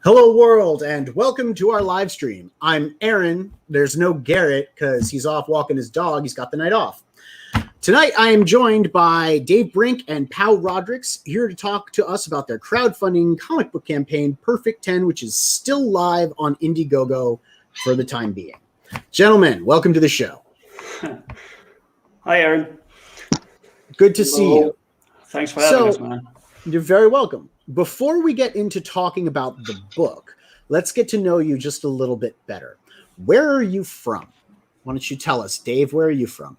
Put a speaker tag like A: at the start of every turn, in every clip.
A: Hello world and welcome to our live stream. I'm Aaron. There's no Garrett because he's off walking his dog. He's got the night off. Tonight I am joined by Dave Brink and Pow Rodrix here to talk to us about their crowdfunding comic book campaign Perfect 10, which is still live on Indiegogo for the time being. Gentlemen, welcome to the show.
B: Hi Aaron.
A: Good to see you.
B: Thanks for having us, man.
A: You're very welcome. Before we get into talking about the book, let's get to know you just a little bit better. Where are you from? Why don't you tell us, Dave, where are you from?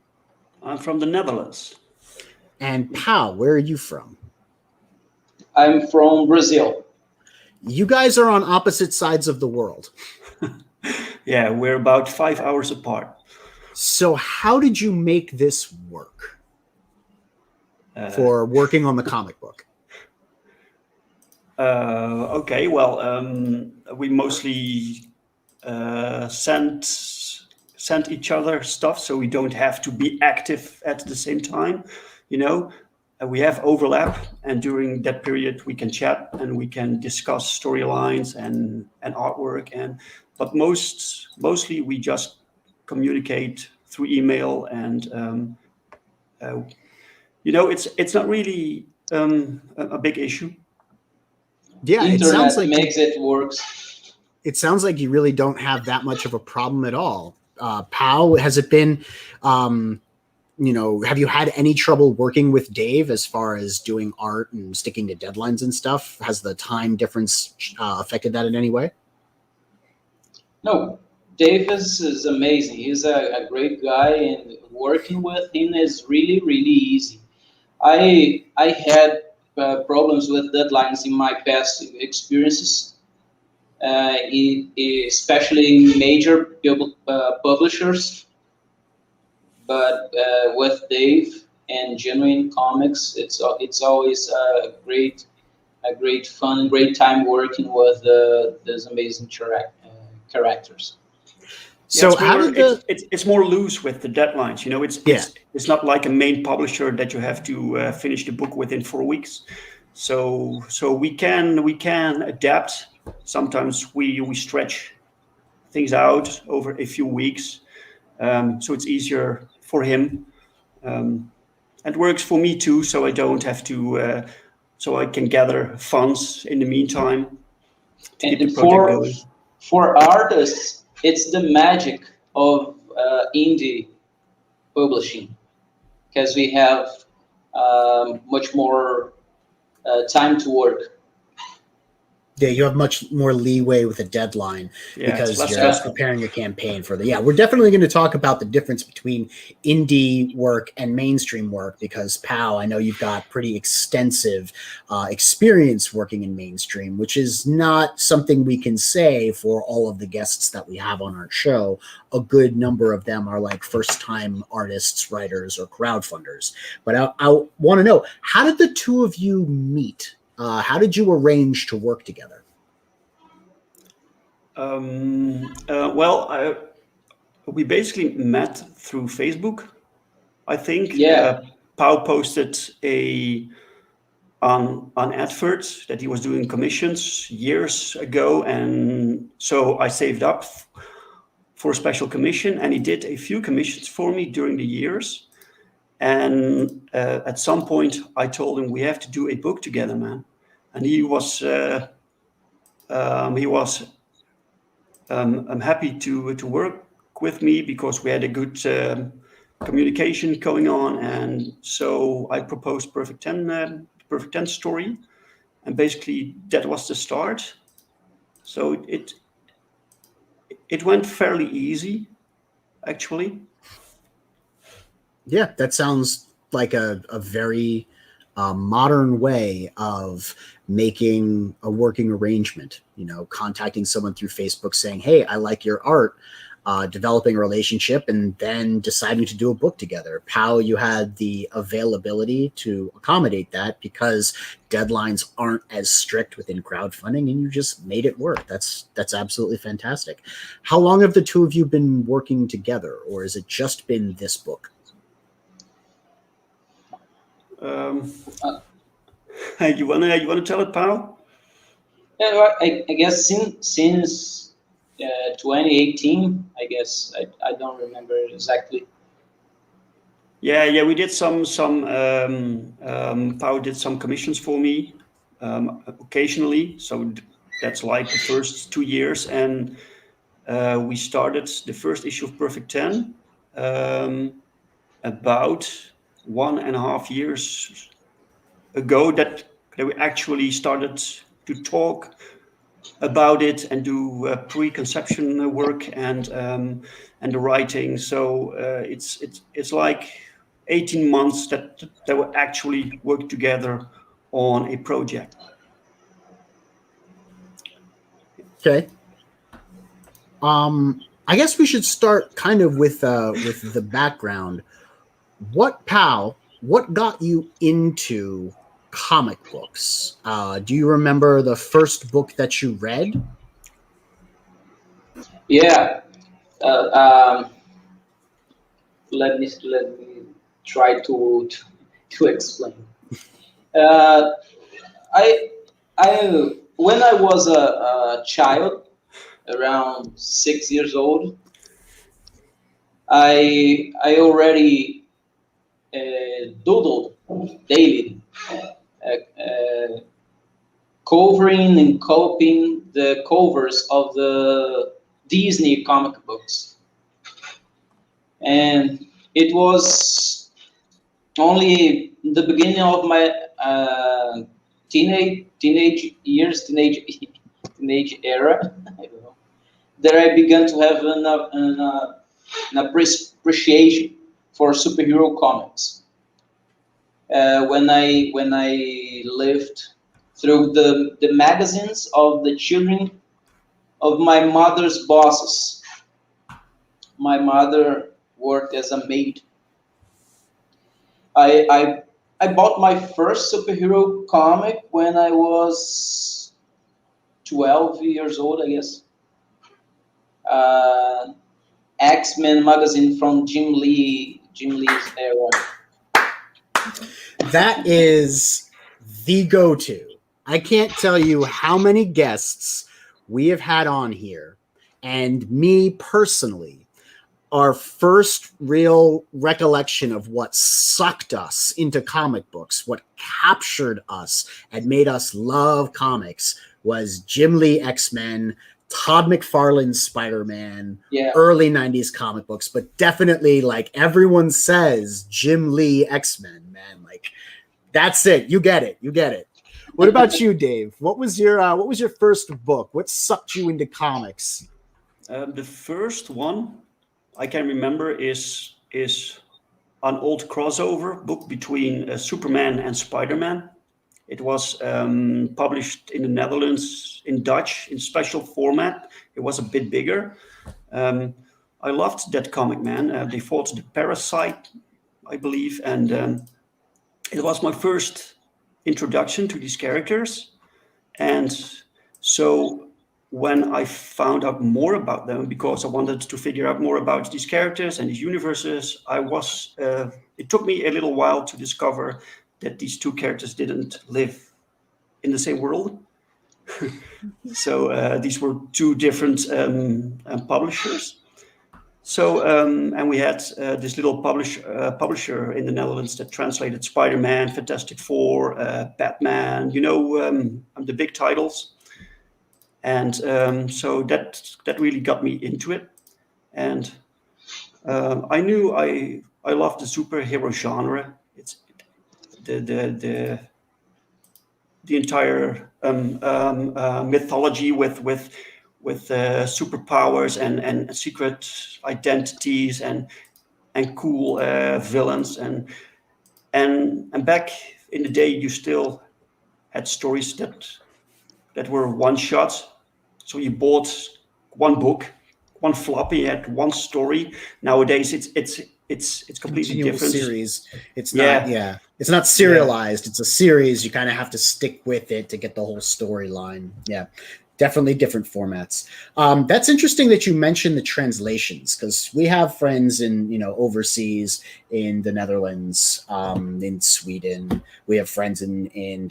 B: I'm from the Netherlands.
A: And Pow, where are you from?
C: I'm from Brazil.
A: You guys are on opposite sides of the world.
B: Yeah, we're about 5 hours apart.
A: So how did you make this work for working on the comic book?
B: Okay, well, we mostly send each other stuff, so we don't have to be active at the same time. You know, we have overlap, and during that period, we can chat and we can discuss storylines and artwork. But mostly we just communicate through email, and you know, it's not really a big issue.
A: Yeah,
C: Internet
A: it sounds like
C: makes it works.
A: It sounds like you really don't have that much of a problem at all. Pow, has it been, have you had any trouble working with Dave as far as doing art and sticking to deadlines and stuff? Has the time difference affected that in any way?
C: No, Dave is amazing. He's a great guy, and working with him is really, really easy. I had problems with deadlines in my past experiences, especially major publishers. But with Dave and Genuine Comics, it's always a great fun, great time working with these amazing characters.
A: So
B: it's more loose with the deadlines. You know, it's not like a main publisher that you have to finish the book within 4 weeks. So we can adapt. Sometimes we stretch things out over a few weeks, so it's easier for him. It works for me too, so I don't have to. So I can gather funds in the meantime to keep the project going.
C: For artists, it's the magic of indie publishing, because we have much more time to work.
A: Yeah, you have much more leeway with a deadline because you're preparing your campaign for the. Yeah, we're definitely going to talk about the difference between indie work and mainstream work because, Pow, I know you've got pretty extensive experience working in mainstream, which is not something we can say for all of the guests that we have on our show. A good number of them are like first-time artists, writers, or crowdfunders. But I want to know, how did the two of you meet? How did you arrange to work together?
B: We basically met through Facebook, I think.
C: Yeah.
B: Pow posted an advert that he was doing commissions years ago, and so I saved up for a special commission, and he did a few commissions for me during the years. And at some point, I told him we have to do a book together, man. And he was happy to work with me because we had a good communication going on. And so I proposed Perfect 10 story, and basically that was the start. So it went fairly easy, actually.
A: Yeah, that sounds like a very modern way of making a working arrangement, contacting someone through Facebook saying, hey, I like your art, developing a relationship, and then deciding to do a book together. Pow, you had the availability to accommodate that because deadlines aren't as strict within crowdfunding, and you just made it work. That's absolutely fantastic. How long have the two of you been working together, or has it just been this book?
B: You wanna tell it, Pow?
C: Yeah, I guess since 2018, I guess. I don't remember exactly.
B: Yeah, we did some Pow did some commissions for me occasionally. So that's like the first 2 years, and we started the first issue of Perfect 10 about 1.5 years ago that we actually started to talk about it and do pre-conception work and the writing. So it's like 18 months that we actually work together on a project.
A: Okay. I guess we should start kind of with the background. What got you into comic books? Do you remember the first book that you read?
C: Yeah. Let me try to explain. I when I was a child, around 6 years old, I already doodled daily, covering and copying the covers of the Disney comic books, and it was only the beginning of my teenage years, teenage era, I don't know, that I began to have an appreciation for superhero comics. When I lived through the magazines of the children of my mother's bosses. My mother worked as a maid. I bought my first superhero comic when I was 12 years old, I guess. X-Men magazine from Jim Lee's era.
A: That is the go-to. I can't tell you how many guests we have had on here, and me personally, our first real recollection of what sucked us into comic books, what captured us and made us love comics, was Jim Lee X-Men, Todd McFarlane's Spider-Man, early 90s comic books, but definitely, like everyone says, Jim Lee X-Men, man. Like, that's it. You get it. What about you, Dave? What was your first book? What sucked you into comics?
B: The first one I can remember is an old crossover book between Superman and Spider-Man. It was published in the Netherlands in Dutch in special format. It was a bit bigger. I loved that comic, man. They fought the Parasite, I believe, and it was my first introduction to these characters. And so when I found out more about them, because I wanted to figure out more about these characters and these universes, it took me a little while to discover that these two characters didn't live in the same world. So these were two different publishers. So and we had this little publisher in the Netherlands that translated Spider-Man, Fantastic Four, Batman, the big titles. And so that really got me into it. And I knew I loved the superhero genre. It's the entire mythology with superpowers and secret identities and cool villains and back in the day you still had stories that were one shot. So you bought one book, one floppy, had one story. Nowadays it's completely
A: Continual
B: different.
A: series. It's not it's not serialized. It's a series. You kind of have to stick with it to get the whole storyline. Yeah. Definitely different formats. That's interesting that you mentioned the translations, because we have friends in, overseas, in the Netherlands, in Sweden. We have friends in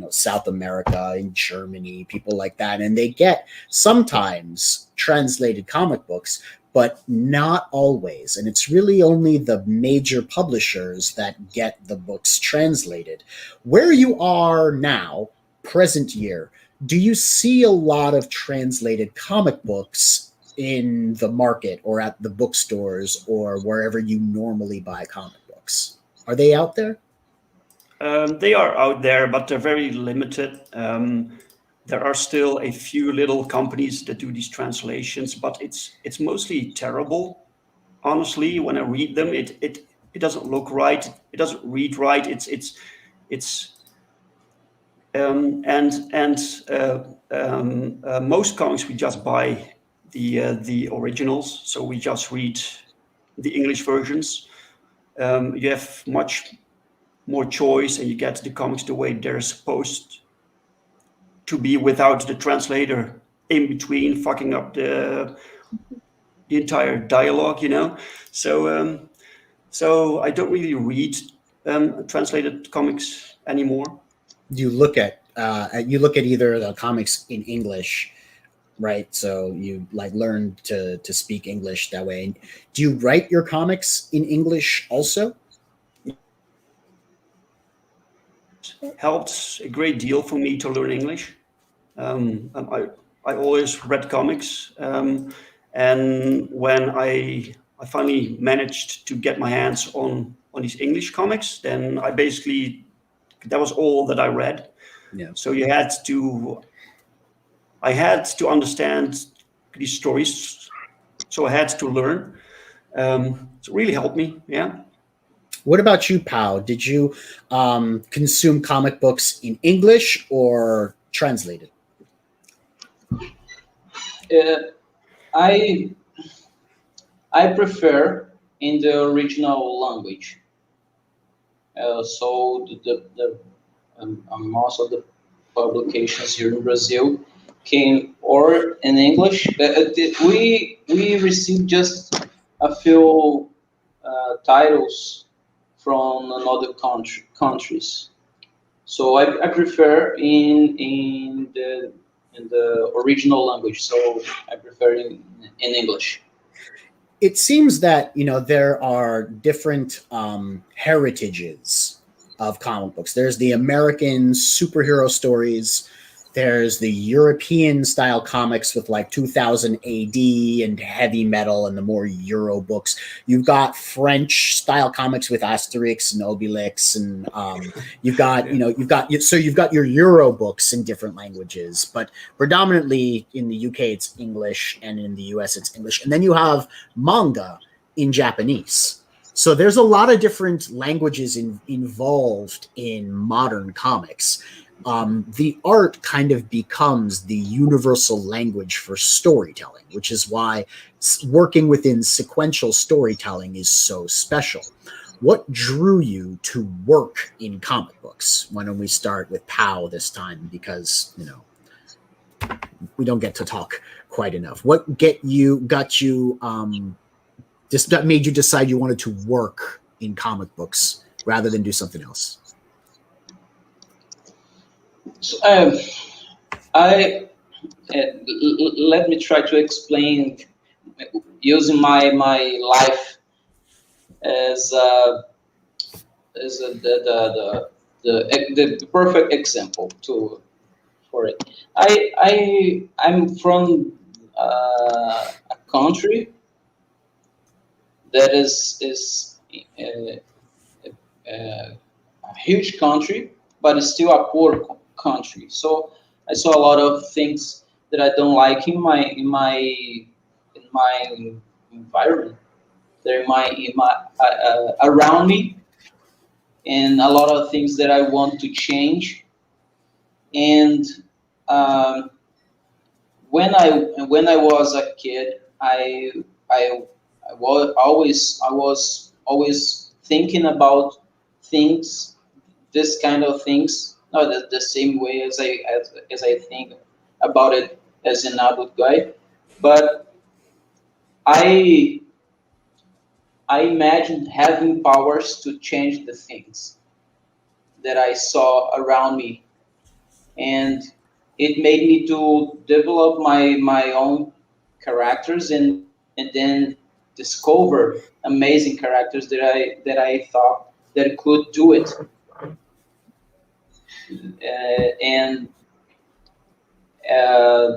A: South America, in Germany, people like that, and they get sometimes translated comic books, but not always. And it's really only the major publishers that get the books translated. Where you are now, present year, do you see a lot of translated comic books in the market or at the bookstores or wherever you normally buy comic books? Are they out there?
B: They are out there, but they're very limited. There are still a few little companies that do these translations, but it's mostly terrible. Honestly, when I read them, it doesn't look right. It doesn't read right. Most comics we just buy the originals, so we just read the English versions. You have much more choice, and you get the comics the way they're supposed to be, without the translator in between fucking up the entire dialogue. So I don't really read translated comics anymore.
A: You look at either the comics in English, right? So you learn to speak English that way. Do you write your comics in English also?
B: Helped a great deal for me to learn English. I always read comics, and when I finally managed to get my hands on these English comics, then that was all that I read.
A: Yeah.
B: So I had to understand these stories, so I had to learn. So it really helped me. Yeah.
A: What about you, Pow? Did you consume comic books in English or translated?
C: I prefer in the original language. So most of the publications here in Brazil came or in English. We received just a few titles from another countries. So I prefer in the original language. So I prefer in English.
A: It seems that there are different heritages of comic books. There's the American superhero stories. There's the European style comics with 2000 AD and heavy metal and the more Euro books. You've got French style comics with Asterix and Obelix, and you've got your Euro books in different languages, but predominantly in the UK it's English, and in the US it's English. And then you have manga in Japanese. So there's a lot of different languages involved in modern comics. The art kind of becomes the universal language for storytelling, which is why working within sequential storytelling is so special. What drew you to work in comic books? Why don't we start with Pow this time, because we don't get to talk quite enough. What that made you decide you wanted to work in comic books rather than do something else?
C: Let me try to explain using my life as the perfect example for it. I'm from a country that is a huge country, but it's still a poor country. So I saw a lot of things that I don't like in my environment. They're around me, and a lot of things that I want to change. And um, when I was a kid, I was always thinking about things, this kind of things, not the same way as I think about it as an adult guy, but I I imagined having powers to change the things that I saw around me, and it made me to develop my own characters, and then discover amazing characters that I thought that could do it. And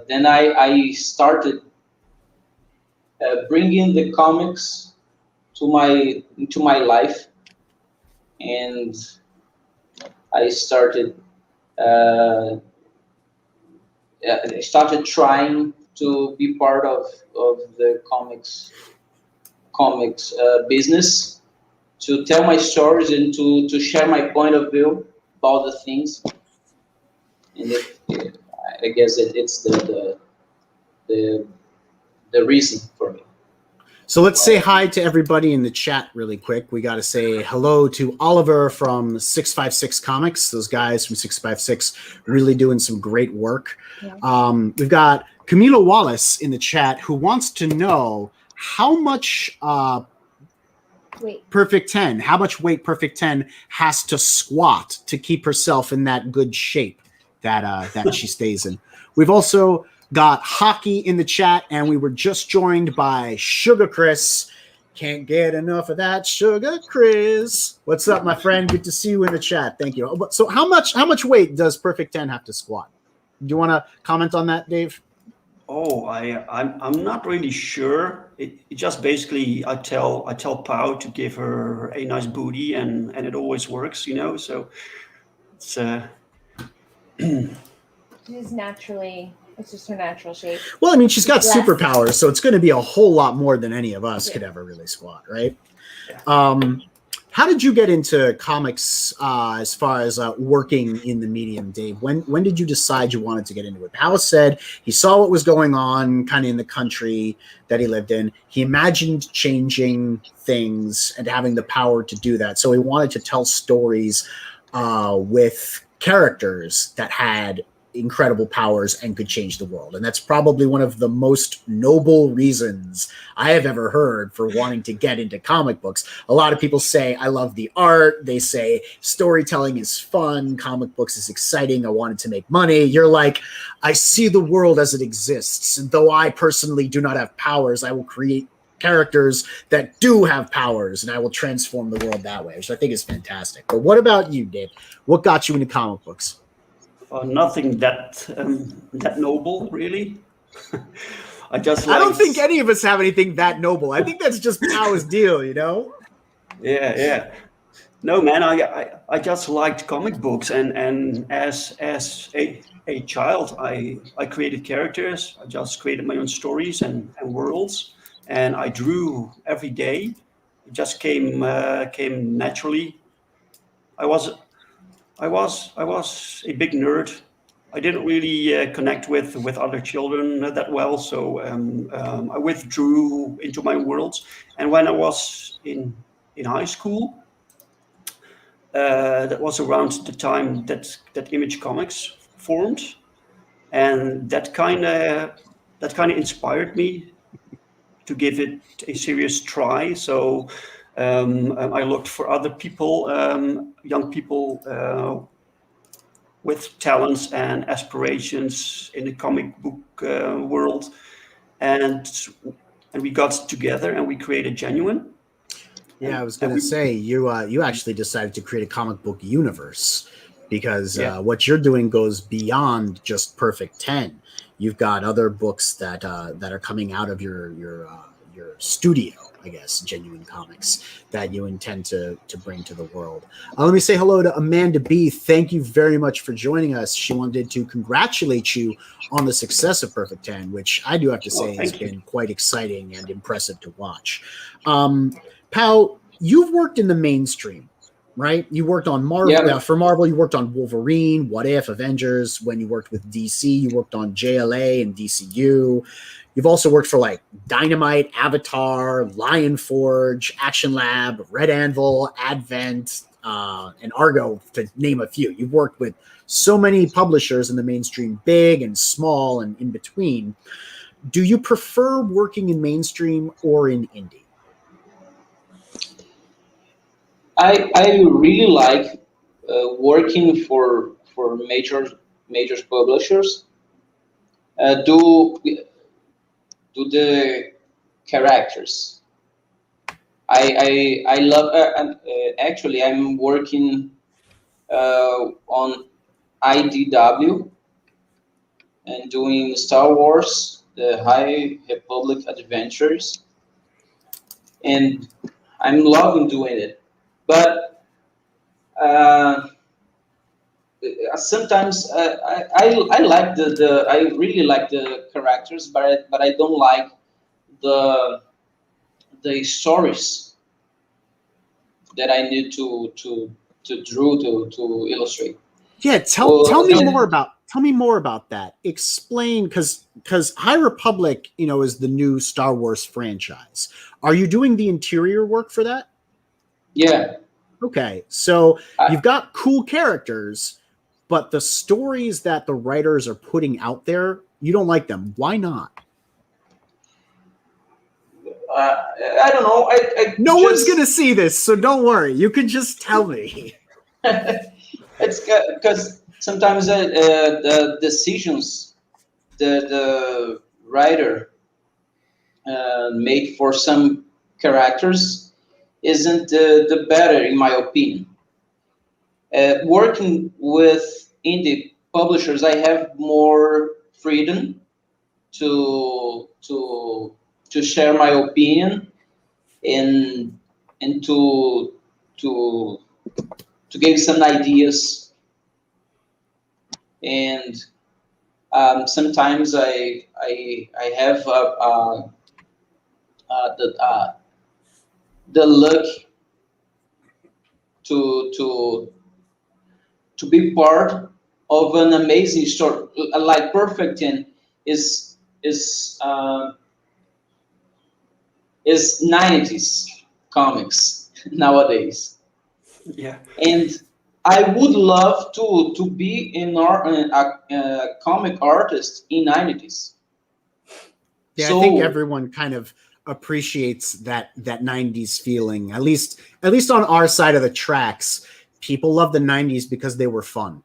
C: then I started bringing the comics to my life, and I started uh, I started trying to be part of the comics business, to tell my stories and to share my point of view about the things. And I guess it's the the reason for me.
A: So let's say hi to everybody in the chat really quick. We got to say hello to Oliver from 656 Comics. Those guys from 656 really doing some great work. Yeah. We've got Camila Wallace in the chat who wants to know how much Perfect 10, how much weight Perfect 10 has to squat to keep herself in that good shape that she stays in. We've also got Hockey in the chat, and we were just joined by Sugar Chris. Can't get enough of that, Sugar Chris. What's up, my friend? Good to see you in the chat. Thank you. So how much weight does Perfect 10 have to squat? Do you want to comment on that, Dave?
B: Oh, I'm not really sure. It just basically I tell Pow to give her a nice booty, and it always works, you know. So it's
D: She's naturally. It's just her natural shape.
A: Well, I mean, she's got superpowers, so it's going to be a whole lot more than any of us could ever really squat, right? Yeah. How did you get into comics as far as working in the medium, Dave? When did you decide you wanted to get into it? Pow said he saw what was going on kind of in the country that he lived in. He imagined changing things and having the power to do that. So he wanted to tell stories with characters that had incredible powers and could change the world. And that's probably one of the most noble reasons I have ever heard for wanting to get into comic books. A lot of people say, I love the art. They say storytelling is fun. Comic books is exciting. I wanted to make money. You're like, I see the world as it exists. And though I personally do not have powers, I will create characters that do have powers and I will transform the world that way, which I think is fantastic. But what about you, Dave? What got you into comic books?
B: Nothing that noble, really. I
A: don't think any of us have anything that noble. I think that's just Pow's deal, you know?
B: Yeah. No, man, I just liked comic books, and as a child, I created characters. I just created my own stories and worlds, and I drew every day. It just came naturally. I was a big nerd. I didn't really connect with other children that well, so I withdrew into my worlds. And when I was in high school, that was around the time that Image Comics formed, and that kind of inspired me to give it a serious try. So I looked for other people, young people with talents and aspirations in the comic book world, and we got together and we created Genuine.
A: Yeah, I was going to say you actually decided to create a comic book universe because what you're doing goes beyond just Perfect 10. You've got other books that are coming out of your studio, I guess, Genuine Comics, that you intend to bring to the world. Let me say hello to Amanda B. Thank you very much for joining us. She wanted to congratulate you on the success of Perfect 10, which I do have to say has been quite exciting and impressive to watch. Pow, you've worked in the mainstream. right? You worked on Marvel. For Marvel, you worked on Wolverine, What If, Avengers. When you worked with DC, you worked on JLA and DCU. You've also worked for like Dynamite, Avatar, Lion Forge, Action Lab, Red Anvil, Advent, and Argo, to name a few. You've worked with so many publishers in the mainstream, big and small and in between. Do you prefer working in mainstream or in indie?
C: I really like working for major publishers. Do the characters. I love. Actually, I'm working on IDW and doing Star Wars, the High Republic Adventures, and I'm loving doing it. But sometimes I like I really like the characters, but I don't like the stories that I need to draw to illustrate.
A: Yeah, tell me more about that. Explain, because High Republic, is the new Star Wars franchise. Are you doing the interior work for that?
C: Yeah.
A: Okay, so you've got cool characters, but the stories that the writers are putting out there, you don't like them. Why not?
C: I don't know.
A: No one's gonna see this, so don't worry. You can just tell me.
C: It's because sometimes the decisions the writer made for some characters isn't the better, in my opinion. Working with indie publishers, I have more freedom to share my opinion and to give some ideas. And sometimes I have the luck to be part of an amazing story. Like Perfect 10 is 90s comics nowadays.
B: Yeah.
C: And I would love to be a comic artist in 90s.
A: Yeah, so, I think everyone kind of appreciates that 90s feeling. At least on our side of the tracks, people love the 90s because they were fun.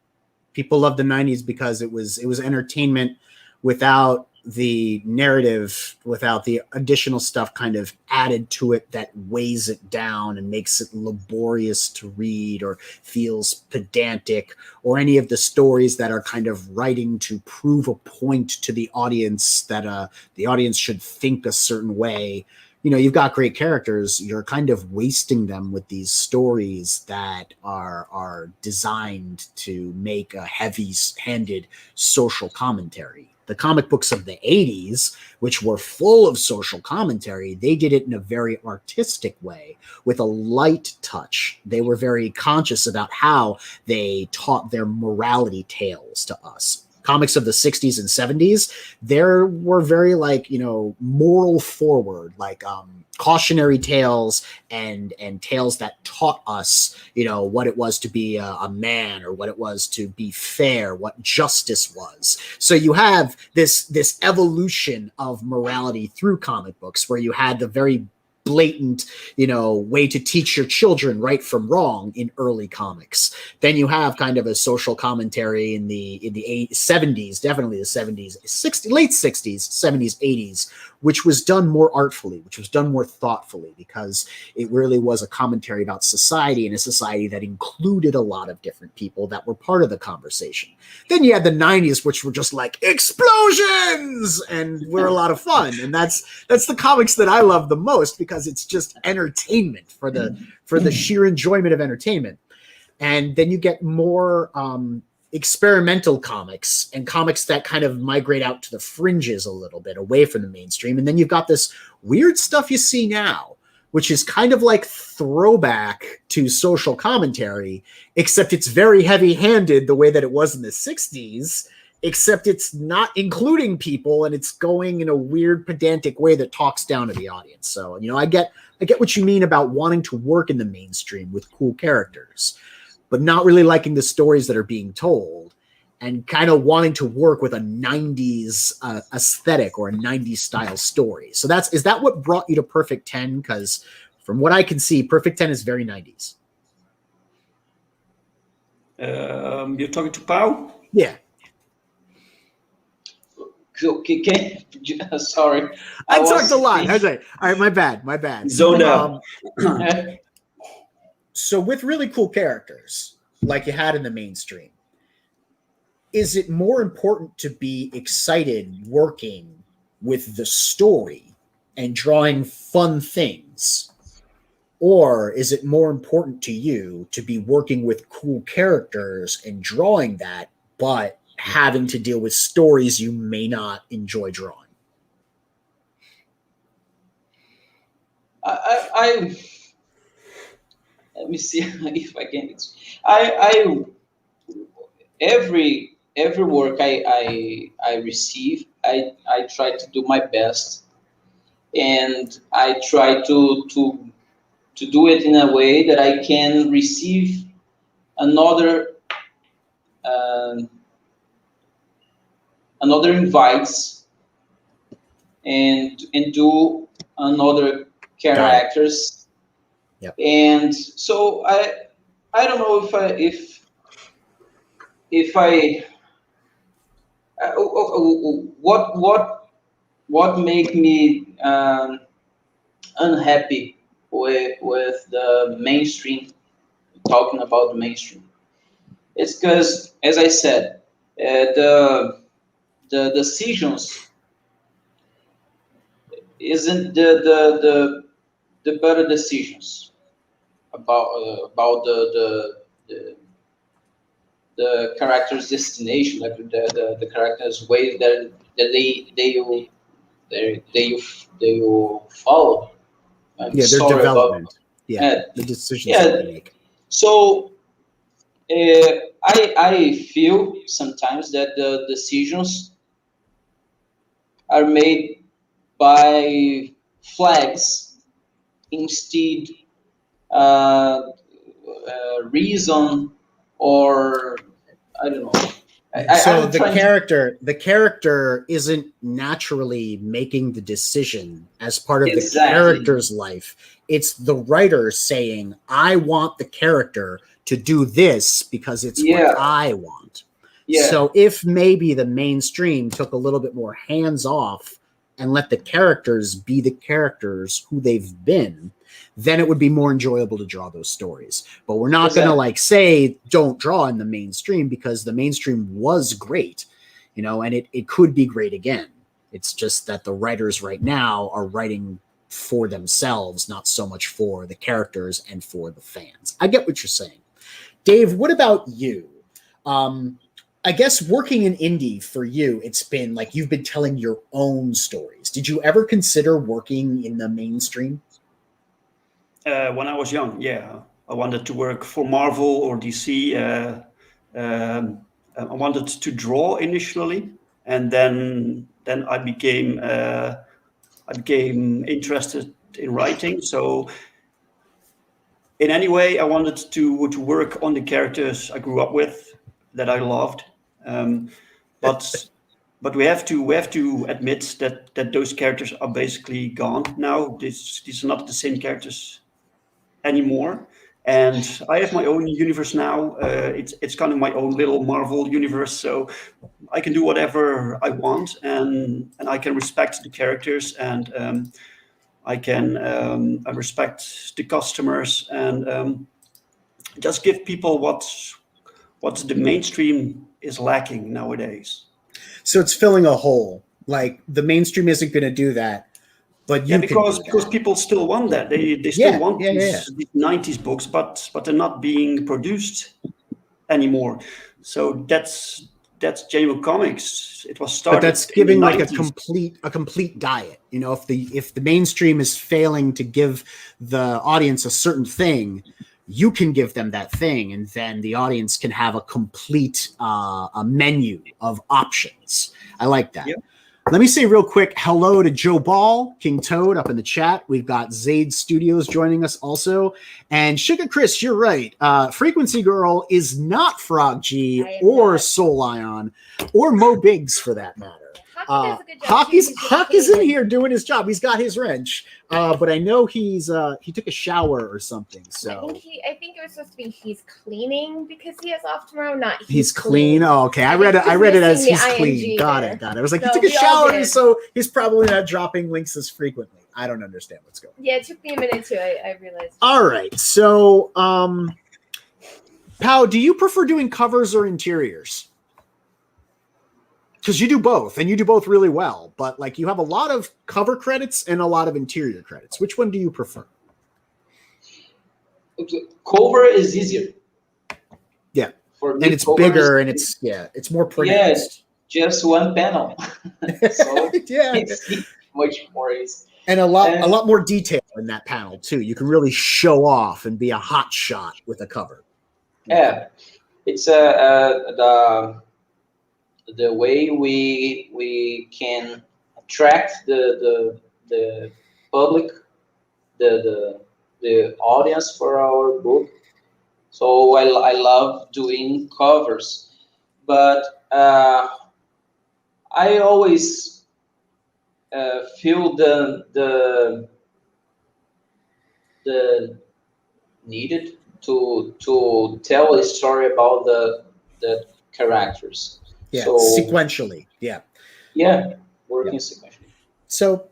A: People love the 90s because it was entertainment without the narrative, without the additional stuff kind of added to it that weighs it down and makes it laborious to read or feels pedantic, or any of the stories that are kind of writing to prove a point to the audience that the audience should think a certain way. You've got great characters. You're kind of wasting them with these stories that are designed to make a heavy-handed social commentary. The comic books of the 80s, which were full of social commentary, they did it in a very artistic way with a light touch. They were very conscious about how they taught their morality tales to us. Comics of the 60s and 70s, there were very moral forward, cautionary tales and tales that taught us, what it was to be a man, or what it was to be fair, what justice was. So you have this evolution of morality through comic books, where you had the very blatant, way to teach your children right from wrong in early comics. Then you have kind of a social commentary in the 70s, definitely the 70s, late 60s, 70s, 80s, which was done more artfully, which was done more thoughtfully, because it really was a commentary about society, and a society that included a lot of different people that were part of the conversation. Then you had the 90s, which were just like explosions and were a lot of fun. And that's the comics that I love the most, because it's just entertainment for the sheer enjoyment of entertainment. And then you get more experimental comics, and comics that kind of migrate out to the fringes a little bit, away from the mainstream. And then you've got this weird stuff you see now, which is kind of like throwback to social commentary, except it's very heavy-handed the way that it was in the 60s, except it's not including people and it's going in a weird pedantic way that talks down to the audience. So, I get what you mean about wanting to work in the mainstream with cool characters, but not really liking the stories that are being told and kind of wanting to work with a 90s aesthetic or a 90s style story. So is that what brought you to Perfect 10? Because from what I can see, Perfect 10 is very 90s.
B: You're talking to Pow?
A: Yeah.
C: Okay, sorry.
A: I talked a lot. All right, my bad.
B: Zoned out.
A: So with really cool characters, like you had in the mainstream, is it more important to be excited working with the story and drawing fun things? Or is it more important to you to be working with cool characters and drawing that, but having to deal with stories you may not enjoy drawing?
C: Let me see if I can. Every work I receive, I try to do my best, and I try to do it in a way that I can receive another invites and do another characters.
A: Yep.
C: And so I don't know if I what make me unhappy with the mainstream, talking about the mainstream. It's because, as I said, the decisions isn't the better decisions about the character's destination, like the character's way that they will follow.
A: Their development. The decisions that they make.
C: So I feel sometimes that the decisions are made by flags instead reason, or I don't know.
A: So the character isn't naturally making the decision as part of the character's life. It's the writer saying, I want the character to do this because it's what I want.
C: Yeah.
A: So if maybe the mainstream took a little bit more hands off and let the characters be the characters who they've been, then it would be more enjoyable to draw those stories. But we're not going to say, don't draw in the mainstream, because the mainstream was great, and it could be great again. It's just that the writers right now are writing for themselves, not so much for the characters and for the fans. I get what you're saying. Dave, what about you? I guess working in indie for you, it's been like you've been telling your own stories. Did you ever consider working in the mainstream?
B: When I was young, yeah. I wanted to work for Marvel or DC. I wanted to draw initially, and then I became interested in writing. So in any way, I wanted to work on the characters I grew up with, that I loved. But we have to admit that those characters are basically gone now. These are not the same characters anymore, and I have my own universe now. It's kind of my own little Marvel universe, so I can do whatever I want, and I can respect the characters, and I can respect the customers, and just give people what the mainstream is lacking nowadays.
A: So it's filling a hole. Like the mainstream isn't going to do that. But
B: because people still want that. They still want these 90s books, but they're not being produced anymore. So that's that's genuine comics. It was started.
A: But that's giving like a complete diet. You know, if the mainstream is failing to give the audience a certain thing, you can give them that thing, and then the audience can have a complete a menu of options. I like that. Yep. Let me say real quick hello to Joe Ball, King Toad up in the chat. We've got Zaid Studios joining us also. And Sugar Chris, you're right. Frequency Girl is not Frog G or Soul Ion or Mo Biggs for that matter. Hawk is in here doing his job. He's got his wrench, but I know he took a shower or something. So
D: I think it was supposed to be he's cleaning because he has off tomorrow. Not
A: he's clean. Oh, okay, I read it as he's clean. Got it. I was like, he took a shower, so he's probably not dropping links as frequently. I don't understand what's going on.
D: Yeah, it took me a minute too. I realized.
A: All right, so Pow, do you prefer doing covers or interiors? Because you do both, and you do both really well. But like, you have a lot of cover credits and a lot of interior credits. Which one do you prefer?
C: Cover is easier.
A: Yeah,
C: for me,
A: and it's bigger, and it's more pronounced.
C: Yeah, just one panel. So
A: yeah,
C: it's much more easy.
A: And a lot more detail in that panel too. You can really show off and be a hot shot with a cover.
C: Yeah, it's the way we can attract the public, the audience for our book. So I love doing covers, but I always feel the needed to tell a story about the characters.
A: Yeah,
C: so,
A: sequentially. Yeah,
C: working sequentially.
A: So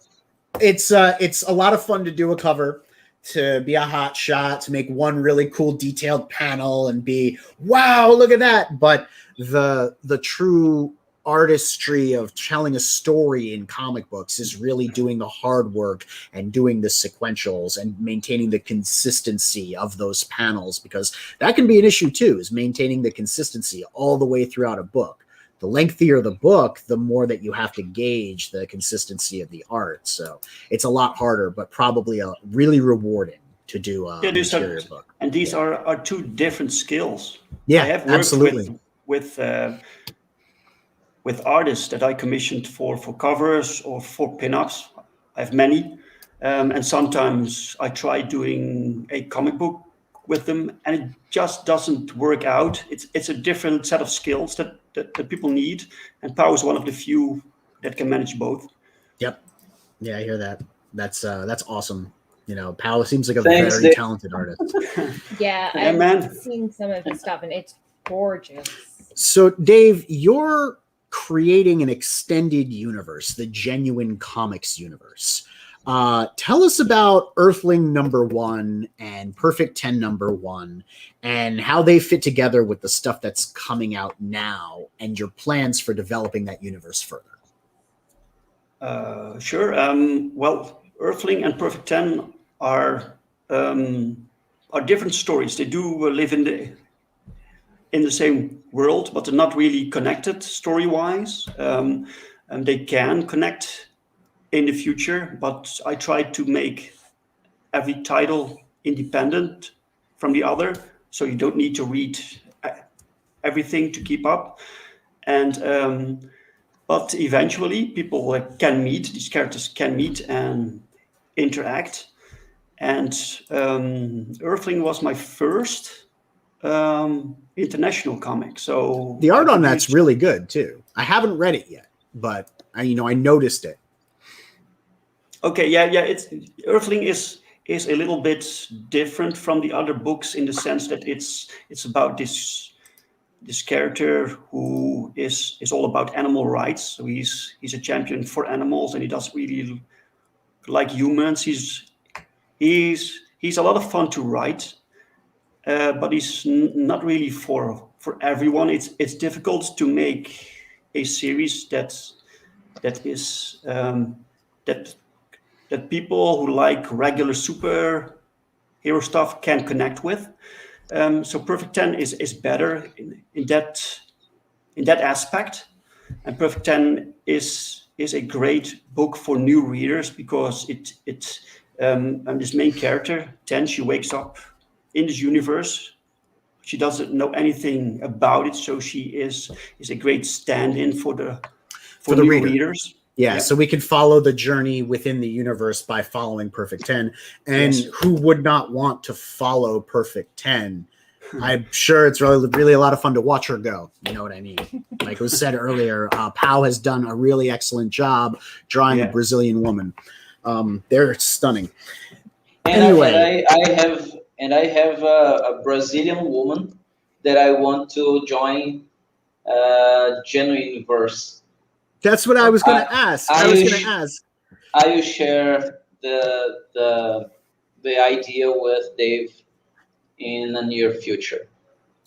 A: it's a lot of fun to do a cover, to be a hot shot, to make one really cool detailed panel and be, wow, look at that. But the true artistry of telling a story in comic books is really doing the hard work and doing the sequentials and maintaining the consistency of those panels, because that can be an issue too, is maintaining the consistency all the way throughout a book. The lengthier the book, the more that you have to gauge the consistency of the art. So it's a lot harder, but probably really rewarding to do an interior book.
B: And these are two different skills.
A: Yeah,
B: I have worked
A: absolutely.
B: With artists that I commissioned for covers or for pinups. I have many. And sometimes I try doing a comic book with them, and it just doesn't work out. It's a different set of skills that people need, and Pow is one of the few that can manage both.
A: Yep. Yeah, I hear that. That's awesome. You know, Pow seems like a very talented artist.
D: Yeah, I've seen some of his stuff, and it's gorgeous. So,
A: Dave, you're creating an extended universe, the Genuine Comics universe. Tell us about Earthling #1 and Perfect 10 #1 and how they fit together with the stuff that's coming out now and your plans for developing that universe further.
B: Sure. Well, Earthling and Perfect 10 are different stories. They do live in the same world, but they're not really connected story-wise. And they can connect in the future, but I tried to make every title independent from the other, so you don't need to read everything to keep up. And but eventually people can meet, these characters can meet and interact. And Earthling was my first international comic. So
A: the art on that's really good too. I haven't read it yet, but I noticed it.
B: Okay, yeah. Earthling is a little bit different from the other books in the sense that it's about this character who is all about animal rights. So he's a champion for animals, and he doesn't really like humans. He's a lot of fun to write, but he's not really for everyone. It's difficult to make a series that people who like regular superhero stuff can connect with. So Perfect 10 is better in that in that aspect. And Perfect 10 is a great book for new readers because this main character 10, she wakes up in this universe. She doesn't know anything about it, so she is a great stand-in for the new readers.
A: Yeah, so we can follow the journey within the universe by following Perfect 10. And who would not want to follow Perfect 10? I'm sure it's really a lot of fun to watch her go. You know what I mean? Like it was said earlier, Pow has done a really excellent job drawing a Brazilian woman. They're stunning.
C: And anyway, I have a Brazilian woman that I want to join Genuine Verse.
A: That's what I was going to ask. I
C: will share the idea with Dave in the near future.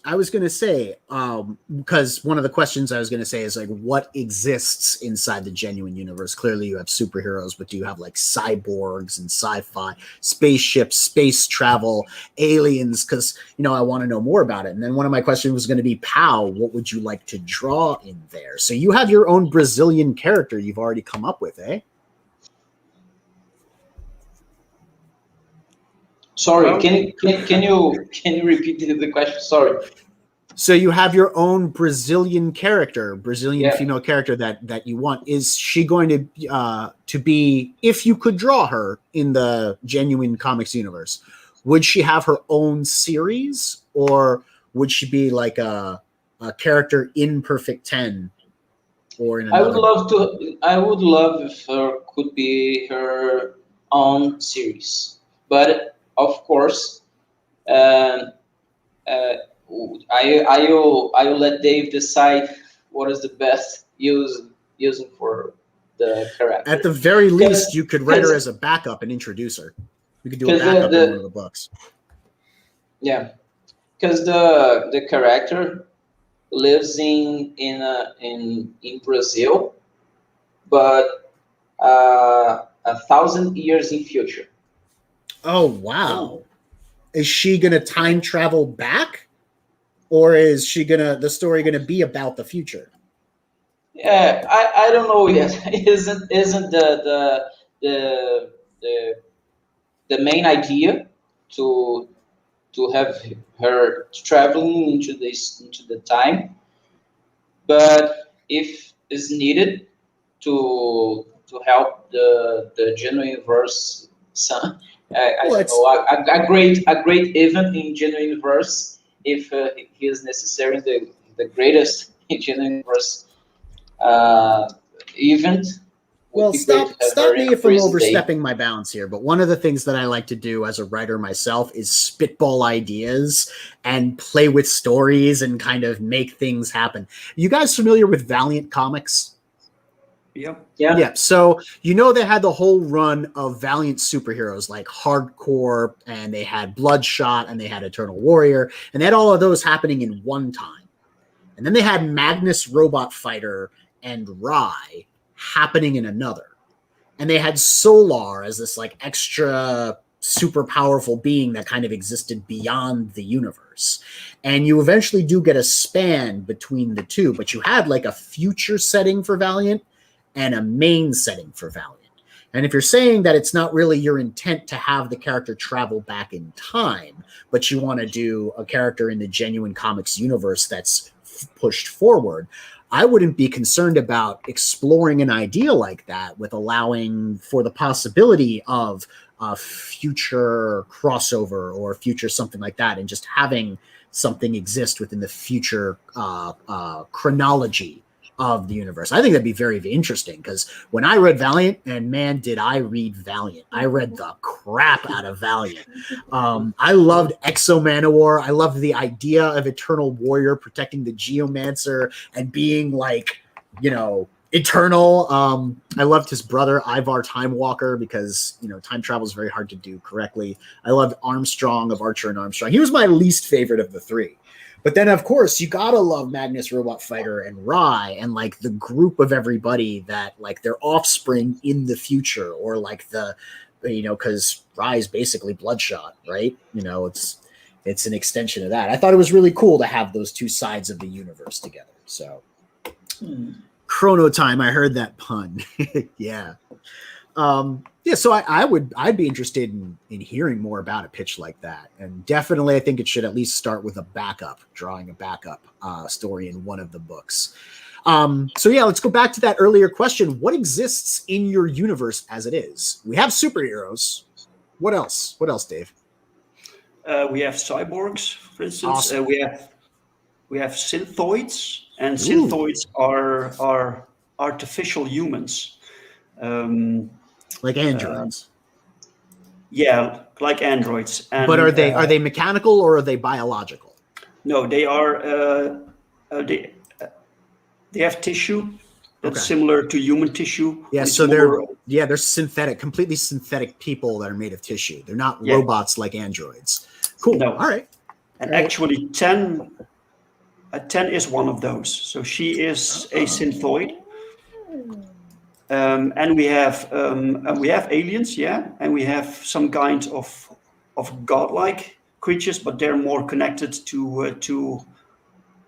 A: I was going to say, because one of the questions I was going to say is like, what exists inside the Genuine universe? Clearly you have superheroes, but do you have like cyborgs and sci-fi, spaceships, space travel, aliens? Because, I want to know more about it. And then one of my questions was going to be, Pow, what would you like to draw in there? So you have your own Brazilian character you've already come up with, eh?
C: Sorry, can you repeat the question? Sorry.
A: So you have your own Brazilian female character that you want. Is she going to be, if you could draw her in the Genuine Comics universe, would she have her own series, or would she be like a character in Perfect 10? Or in another
C: I would love if her could be her own series, but of course, I will let Dave decide what is the best using for the character.
A: At the very least, you could write her as a backup and introduce her. You could do a backup in one of the books.
C: Yeah, because the character lives in Brazil, but 1,000 years in future.
A: Oh, wow. Is she going to time travel back? Or is the story going to be about the future?
C: Yeah, I don't know yet. Isn't the main idea to have her traveling into the time? But if is needed to help the Genuine Verse son, I don't know, a great event in Genuine Verse, if he is necessary, the greatest Genuine Verse event.
A: Well, stop me if I'm overstepping my bounds here, but one of the things that I like to do as a writer myself is spitball ideas and play with stories and kind of make things happen. You guys familiar with Valiant Comics? Yeah. So, they had the whole run of Valiant superheroes like Hardcore, and they had Bloodshot, and they had Eternal Warrior, and they had all of those happening in one time. And then they had Magnus Robot Fighter and Rye happening in another. And they had Solar as this like extra super powerful being that kind of existed beyond the universe. And you eventually do get a span between the two, but you had like a future setting for Valiant and a main setting for Valiant. And if you're saying that it's not really your intent to have the character travel back in time, but you want to do a character in the Genuine Comics universe that's pushed forward, I wouldn't be concerned about exploring an idea like that with allowing for the possibility of a future crossover or future something like that, and just having something exist within the future chronology of the universe. I think that'd be very, very interesting, because when I read Valiant, and man, did I read Valiant. I read the crap out of Valiant. I loved Exo Manowar. I loved the idea of Eternal Warrior protecting the Geomancer and being like, eternal. I loved his brother, Ivar Time Walker, because, time travel is very hard to do correctly. I loved Armstrong of Archer and Armstrong. He was my least favorite of the three. But then, of course, you gotta love Magnus Robot Fighter and Rye and like the group of everybody that like their offspring in the future, or like because Rye is basically Bloodshot, right? It's an extension of that. I thought it was really cool to have those two sides of the universe together. So Chrono Time. I heard that pun. Yeah. Yeah, so I'd be interested in hearing more about a pitch like that, and definitely I think it should at least start with drawing a backup story in one of the books. So yeah, let's go back to that earlier question. What exists in your universe as it is? We have superheroes. What else? What else, Dave?
B: We have cyborgs, for instance.
A: Awesome.
B: We have synthoids, and synthoids are artificial humans.
A: Like androids.
B: Yeah, like androids. And,
A: but are they mechanical or are they biological?
B: No, they are. They have tissue that's similar to human tissue.
A: Yeah, so they're synthetic, completely synthetic people that are made of tissue. They're not robots like androids. Cool.
B: No.
A: All right.
B: And actually, 10 is one of those. So she is a synthoid. And we have aliens, and we have some kind of godlike creatures, but they're more connected to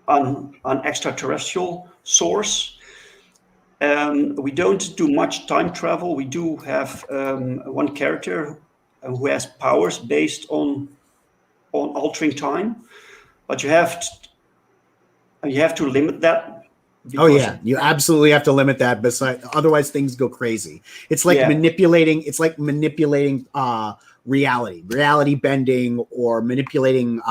B: an extraterrestrial source. We don't do much time travel. We do have one character who has powers based on altering time, but you have to limit that.
A: Oh yeah, you absolutely have to limit that. Otherwise, things go crazy. It's like manipulating. It's like manipulating reality bending, or manipulating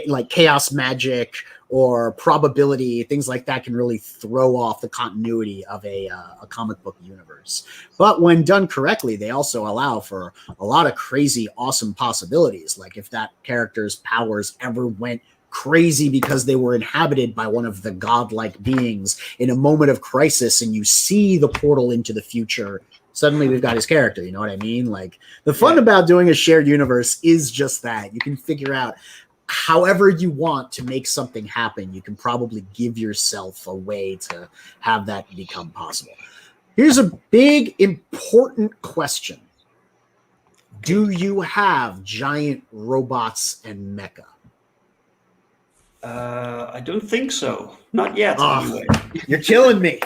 A: like chaos magic or probability. Things like that can really throw off the continuity of a comic book universe. But when done correctly, they also allow for a lot of crazy, awesome possibilities. Like if that character's powers ever went crazy because they were inhabited by one of the godlike beings in a moment of crisis, and you see the portal into the future, suddenly we've got his character. You know what I mean? Like the fun about doing a shared universe is just that you can figure out however you want to make something happen. You can probably give yourself a way to have that become possible. Here's a big important question. Do you have giant robots and mecha?
B: I don't think so. Not yet, anyway.
A: You're killing me.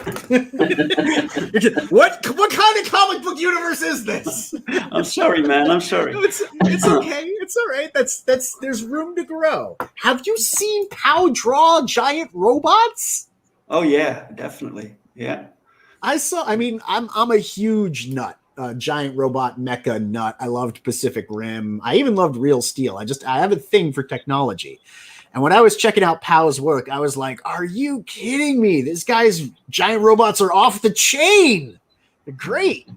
A: What kind of comic book universe is this?
B: I'm sorry, man. I'm sorry.
A: It's okay. It's all right. There's room to grow. Have you seen Pow draw giant robots?
B: Oh yeah, definitely. Yeah.
A: I'm a huge nut. Giant robot mecha nut. I loved Pacific Rim. I even loved Real Steel. I have a thing for technology. And when I was checking out Pow's work, I was like, are you kidding me? This guy's giant robots are off the chain. They're great.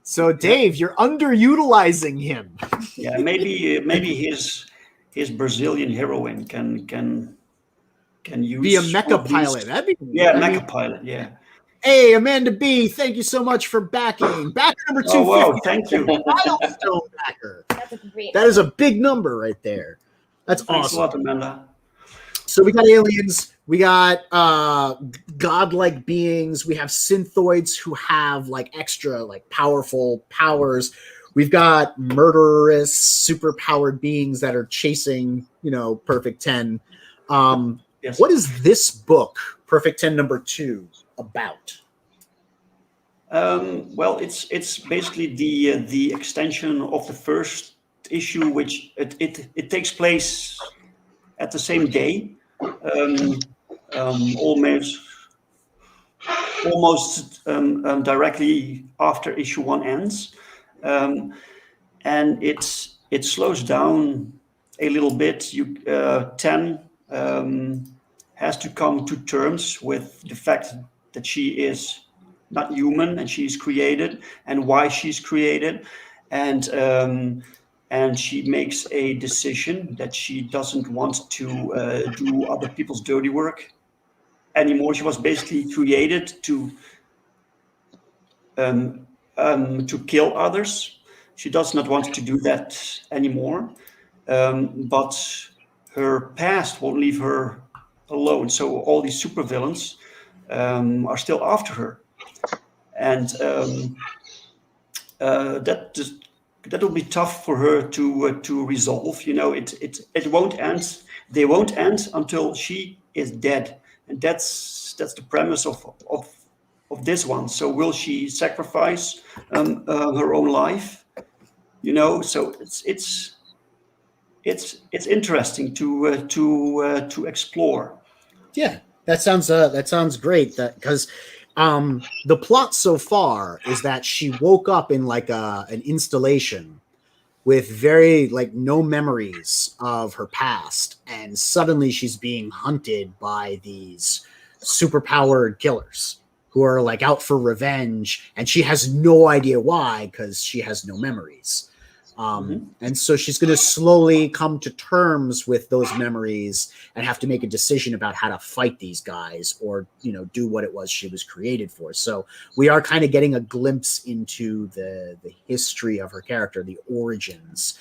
A: So Dave, you're underutilizing him.
B: Yeah, maybe his Brazilian heroine can use
A: be a mecha pilot. That'd be
B: mecha pilot, yeah.
A: Hey, Amanda B, thank you so much for backing. Backer number 250.
B: Oh, wow, thank you.
A: Milestone backer.
D: That's a great
A: That is a big number right there. That's
B: Thanks
A: awesome.
B: a lot, Amanda.
A: So we got aliens, we got godlike beings, we have synthoids who have like extra like powerful powers. We've got murderous, superpowered beings that are chasing, Perfect 10.
B: Yes.
A: What is this book, Perfect 10 number 2, about?
B: Well, it's basically the extension of the first issue, which it takes place at the same day, almost directly after issue 1 ends, and it slows down a little bit. 10 has to come to terms with the fact that she is not human and she's created, and why she's created, and she makes a decision that she doesn't want to do other people's dirty work anymore. She was basically created to kill others. She does not want to do that anymore, but her past won't leave her alone. So all these supervillains are still after her, and that will be tough for her to resolve. It won't end. They won't end until she is dead, and that's the premise of this one. So will she sacrifice her own life? You know, so it's interesting to explore.
A: Yeah, that sounds great. Because the plot so far is that she woke up in like an installation with very like no memories of her past, and suddenly she's being hunted by these superpowered killers who are like out for revenge, and she has no idea why because she has no memories. And so she's going to slowly come to terms with those memories and have to make a decision about how to fight these guys, or, you know, do what it was she was created for. So we are kind of getting a glimpse into the history of her character, the origins,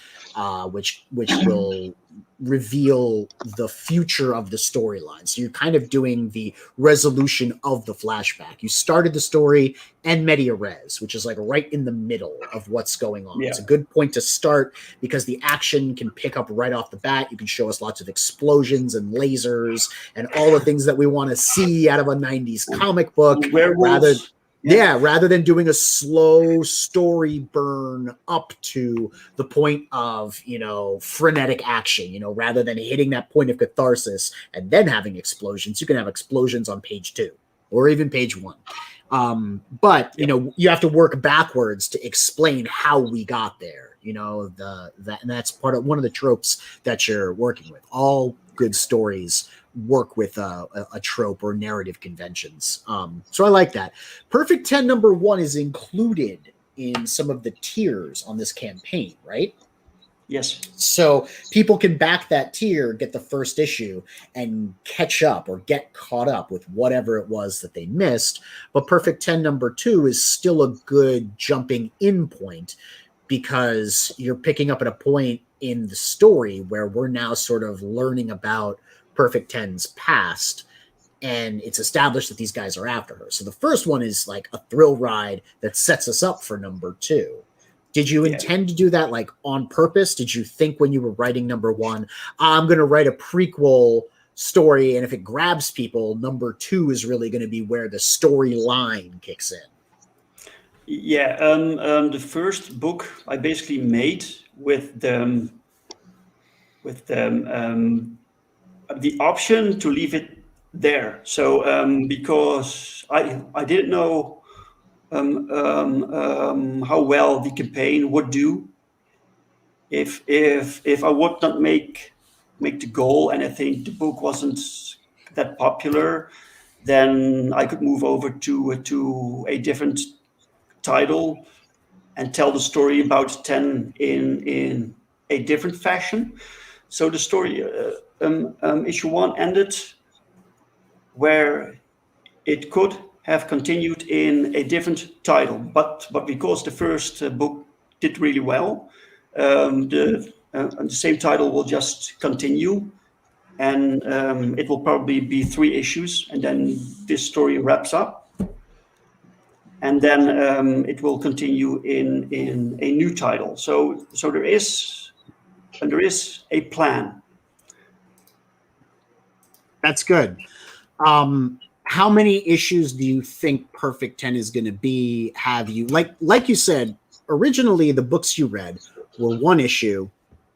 A: which will reveal the future of the storyline. So you're kind of doing the resolution of the flashback. You started the story and media res, which is like right in the middle of what's going on. Yeah. It's a good point to start because the action can pick up right off the bat. You can show us lots of explosions and lasers and all the things that we want to see out of a 90s comic book. Rather than doing a slow story burn up to the point of, you know, frenetic action, you know, rather than hitting that point of catharsis and then having explosions. You can have explosions on page 2 or even page 1. But, you know, you have to work backwards to explain how we got there, you know, and that's part of one of the tropes that you're working with. All good stories work with a trope or narrative conventions. So I like that. Perfect 10 number 1 is included in some of the tiers on this campaign, right?
B: Yes.
A: So people can back that tier, get the first issue, and catch up or get caught up with whatever it was that they missed. But Perfect 10 number 2 is still a good jumping in point because you're picking up at a point in the story where we're now sort of learning about Perfect 10's past, and it's established that these guys are after her. So the first one is like a thrill ride that sets us up for number 2. Did you intend to do that like on purpose? Did you think when you were writing number 1, I'm going to write a prequel story, and if it grabs people, number 2 is really going to be where the storyline kicks in?
B: Yeah, the first book I basically made with the option to leave it there. So because I didn't know how well the campaign would do if I would not make the goal, and I think the book wasn't that popular, then I could move over to a different title and tell the story about 10 in a different fashion. So the story issue 1 ended where it could have continued in a different title, but because the first book did really well, the same title will just continue, and it will probably be 3 issues, and then this story wraps up, and then it will continue in a new title. So there is a plan.
A: That's good. How many issues do you think Perfect 10 is going to be? Have you, like you said, originally the books you read were 1 issue,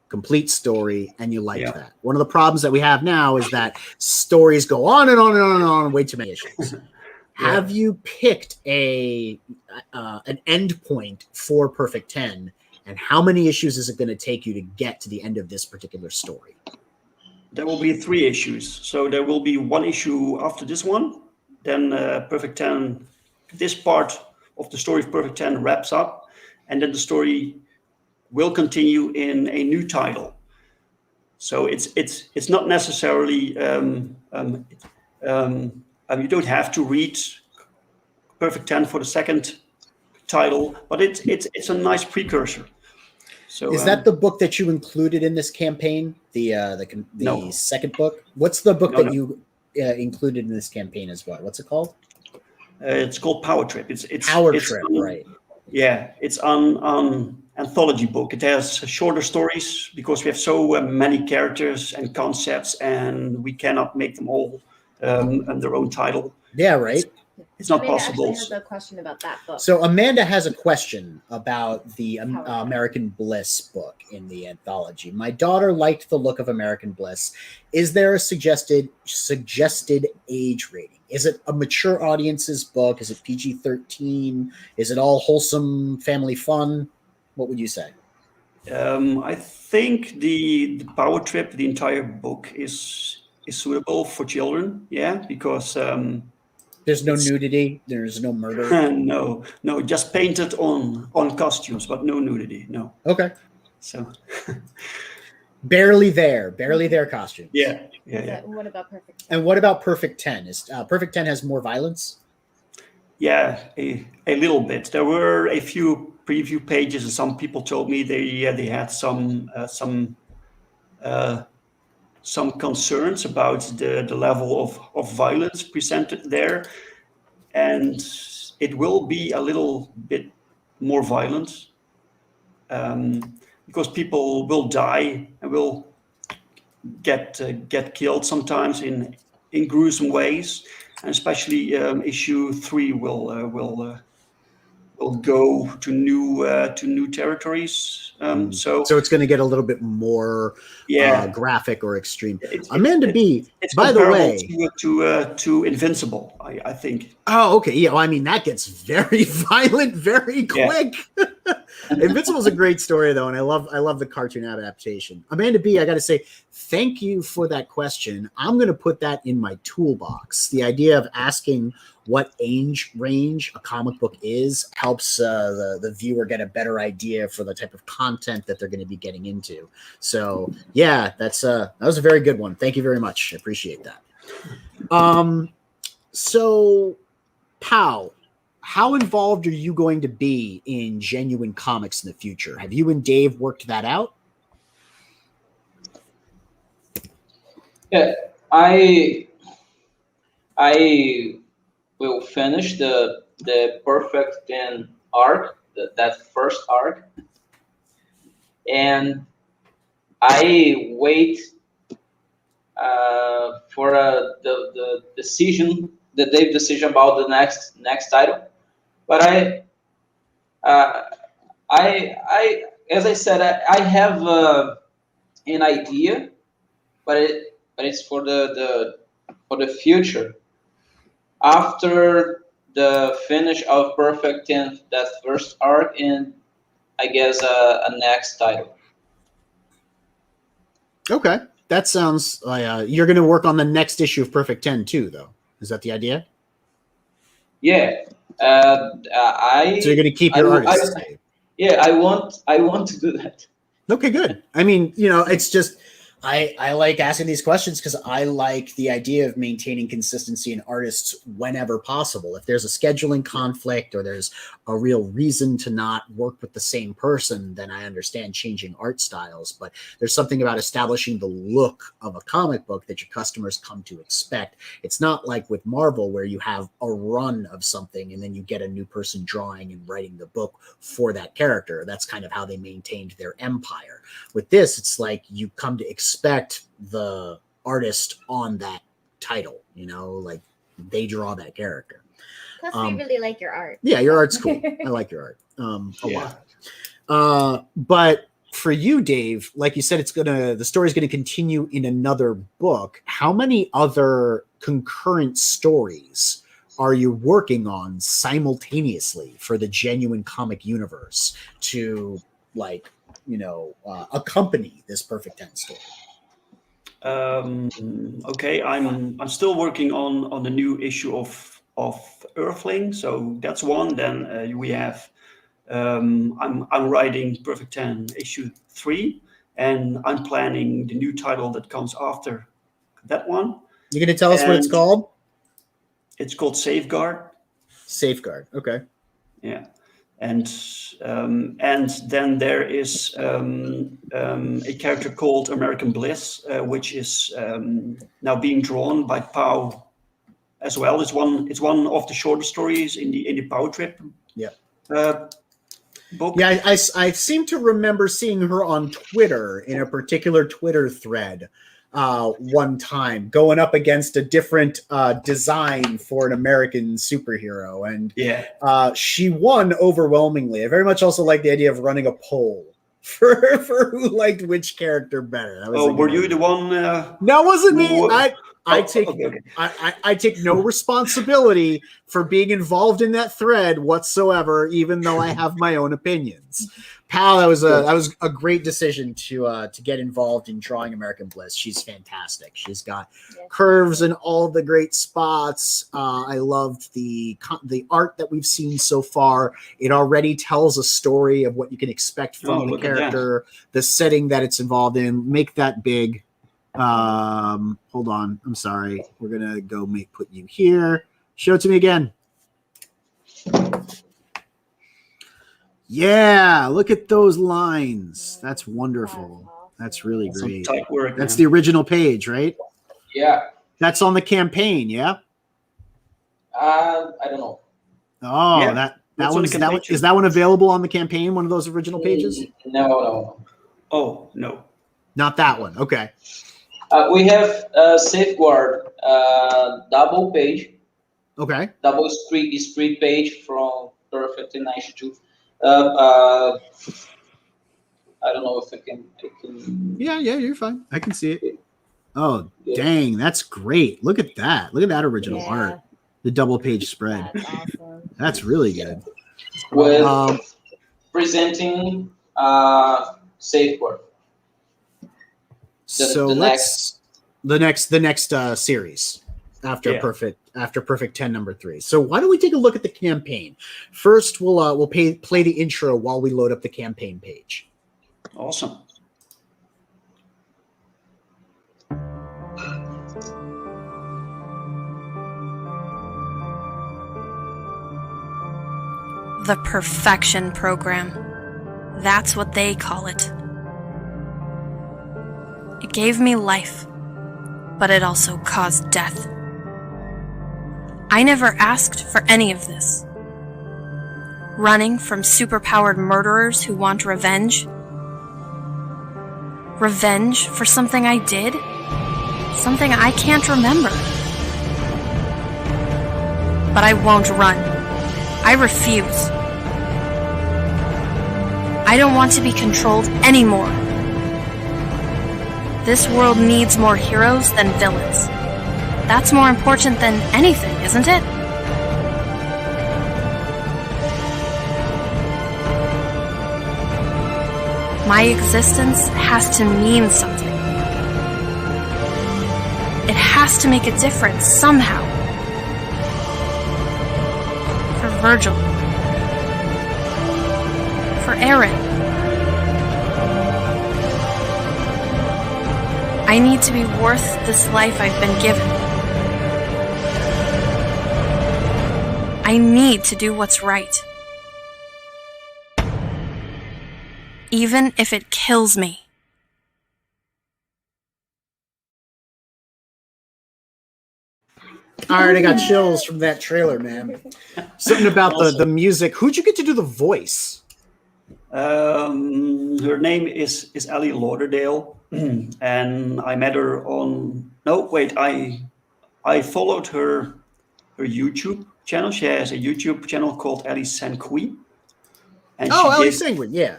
A: complete story, and you liked that. One of the problems that we have now is that stories go on and on and on and on, way too many issues. Have you picked an end point for Perfect 10, and how many issues is it going to take you to get to the end of this particular story?
B: There will be 3 issues. So there will be 1 issue after this one. Then Perfect 10, this part of the story of Perfect 10 wraps up. And then the story will continue in a new title. So it's not necessarily, you don't have to read Perfect 10 for the second title, but it's a nice precursor. So,
A: is that the book that you included in this campaign? The second book? What's the book that you included in this campaign as well? What's it called?
B: It's called Power Trip. It's
A: Power Trip, right?
B: Yeah, it's on anthology book. It has shorter stories because we have so many characters and concepts, and we cannot make them all their own title.
A: Yeah, right.
B: It's not
D: Amanda
B: possible.
D: actually has a question about that book.
A: So Amanda has a question about the American Bliss book in the anthology. My daughter liked the look of American Bliss. Is there a suggested age rating? Is it a mature audience's book? Is it PG-13? Is it all wholesome family fun? What would you say?
B: I think the power trip, the entire book is suitable for children. Yeah, because
A: there's no nudity. There's no murder.
B: no, just painted on costumes, but no nudity. No.
A: Okay.
B: So
A: barely there costumes.
B: Yeah.
D: What about Perfect 10?
A: And what about Perfect 10? Is Perfect 10 has more violence?
B: Yeah, a little bit. There were a few preview pages, and some people told me they had some concerns about the level of violence presented there, and it will be a little bit more violent because people will die and will get killed sometimes in gruesome ways, and especially issue 3 will go to new territories. So
A: it's going to get a little bit more graphic or extreme. Amanda B,
B: it's
A: by the way,
B: to Invincible, I think.
A: Oh, okay. Yeah, well, I mean, that gets very violent very quick. Yeah. Invincible's a great story, though, and I love the cartoon adaptation. Amanda B, I got to say, thank you for that question. I'm going to put that in my toolbox. The idea of asking what age range a comic book is helps the viewer get a better idea for the type of content that they're going to be getting into. So, yeah, that was a very good one. Thank you very much. I appreciate that. So, Pow, how involved are you going to be in Genuine Comics in the future? Have you and Dave worked that out?
C: Yeah, I will finish the Perfect 10 arc, that first arc, and I wait for the decision, the Dave decision about the next title. But I as I said, I have an idea, but it's for the future. After the finish of Perfect 10, that first arc, and I guess a next title.
A: Okay, that sounds like you're going to work on the next issue of Perfect 10 too, though. Is that the idea?
C: Yeah.
A: So you're going to keep your artists.
C: Yeah, I want to do that.
A: Okay, good. I mean, it's just I like asking these questions because I like the idea of maintaining consistency in artists whenever possible. If there's a scheduling conflict or there's a real reason to not work with the same person, then I understand changing art styles. But there's something about establishing the look of a comic book that your customers come to expect. It's not like with Marvel where you have a run of something and then you get a new person drawing and writing the book for that character. That's kind of how they maintained their empire. With this, it's like you come to expect the artist on that title, like they draw that character.
D: Plus, we really like your art.
A: Yeah, your art's cool. I like your art a lot. But for you, Dave, like you said, the story's gonna continue in another book. How many other concurrent stories are you working on simultaneously for the Genuine Comic universe to accompany this Perfect 10 story?
B: Okay, I'm still working on the new issue of Earthling, so that's one. Then we have I'm writing Perfect 10 issue 3, and I'm planning the new title that comes after that one.
A: You gonna tell us what it's called?
B: It's called Safeguard.
A: Safeguard. Okay.
B: Yeah. And then there is a character called American Bliss, which is now being drawn by Pow as well. It's one of the shorter stories in the Power Trip.
A: Yeah.
B: Book.
A: Yeah, I seem to remember seeing her on Twitter in a particular Twitter thread one time, going up against a different design for an American superhero, and she won overwhelmingly. I very much also like the idea of running a poll for who liked which character better. That was
B: were you the one?
A: No, it wasn't me. I take no responsibility for being involved in that thread whatsoever, even though I have my own opinions. Pow, that was a great decision to get involved in drawing American Bliss. She's fantastic. She's got curves in all the great spots. I loved the art that we've seen so far. It already tells a story of what you can expect from the character, the setting that it's involved in. Make that big. Hold on. I'm sorry. We're gonna go put you here. Show it to me again. Yeah, look at those lines. That's wonderful. That's really great. That's the original page, right?
C: Yeah.
A: That's on the campaign, yeah?
C: I don't know.
A: Oh, yeah. Is that one available on the campaign, one of those original pages?
C: No.
B: Oh, no.
A: Not that one. Okay.
C: We have a safeguard double page.
A: Okay.
C: Double street page from Perfect in 92. I don't know if I can.
A: Yeah, you're fine. I can see it. Oh, dang, that's great. Look at that. Look at that original art. The double page spread.
D: That's awesome.
A: That's really good.
C: With presenting safeguard.
A: The next series after Perfect 10 number 3. So why don't we take a look at the campaign? First, we'll play the intro while we load up the campaign page.
B: Awesome.
E: The Perfection Program. That's what they call it. It gave me life, but it also caused death. I never asked for any of this. Running from superpowered murderers who want revenge? Revenge for something I did? Something I can't remember. But I won't run. I refuse. I don't want to be controlled anymore. This world needs more heroes than villains. That's more important than anything, isn't it? My existence has to mean something. It has to make a difference somehow. For Virgil. For Aaron. I need to be worth this life I've been given. I need to do what's right. Even if it kills me.
A: All right, I got chills from that trailer, man. Something about the music. Who'd you get to do the voice?
B: Her name is Ellie Lauderdale, and I met her on. No, wait, I followed her YouTube channel. She has a YouTube channel called Ellie Sanqui.
A: Ellie Sanguine, yeah.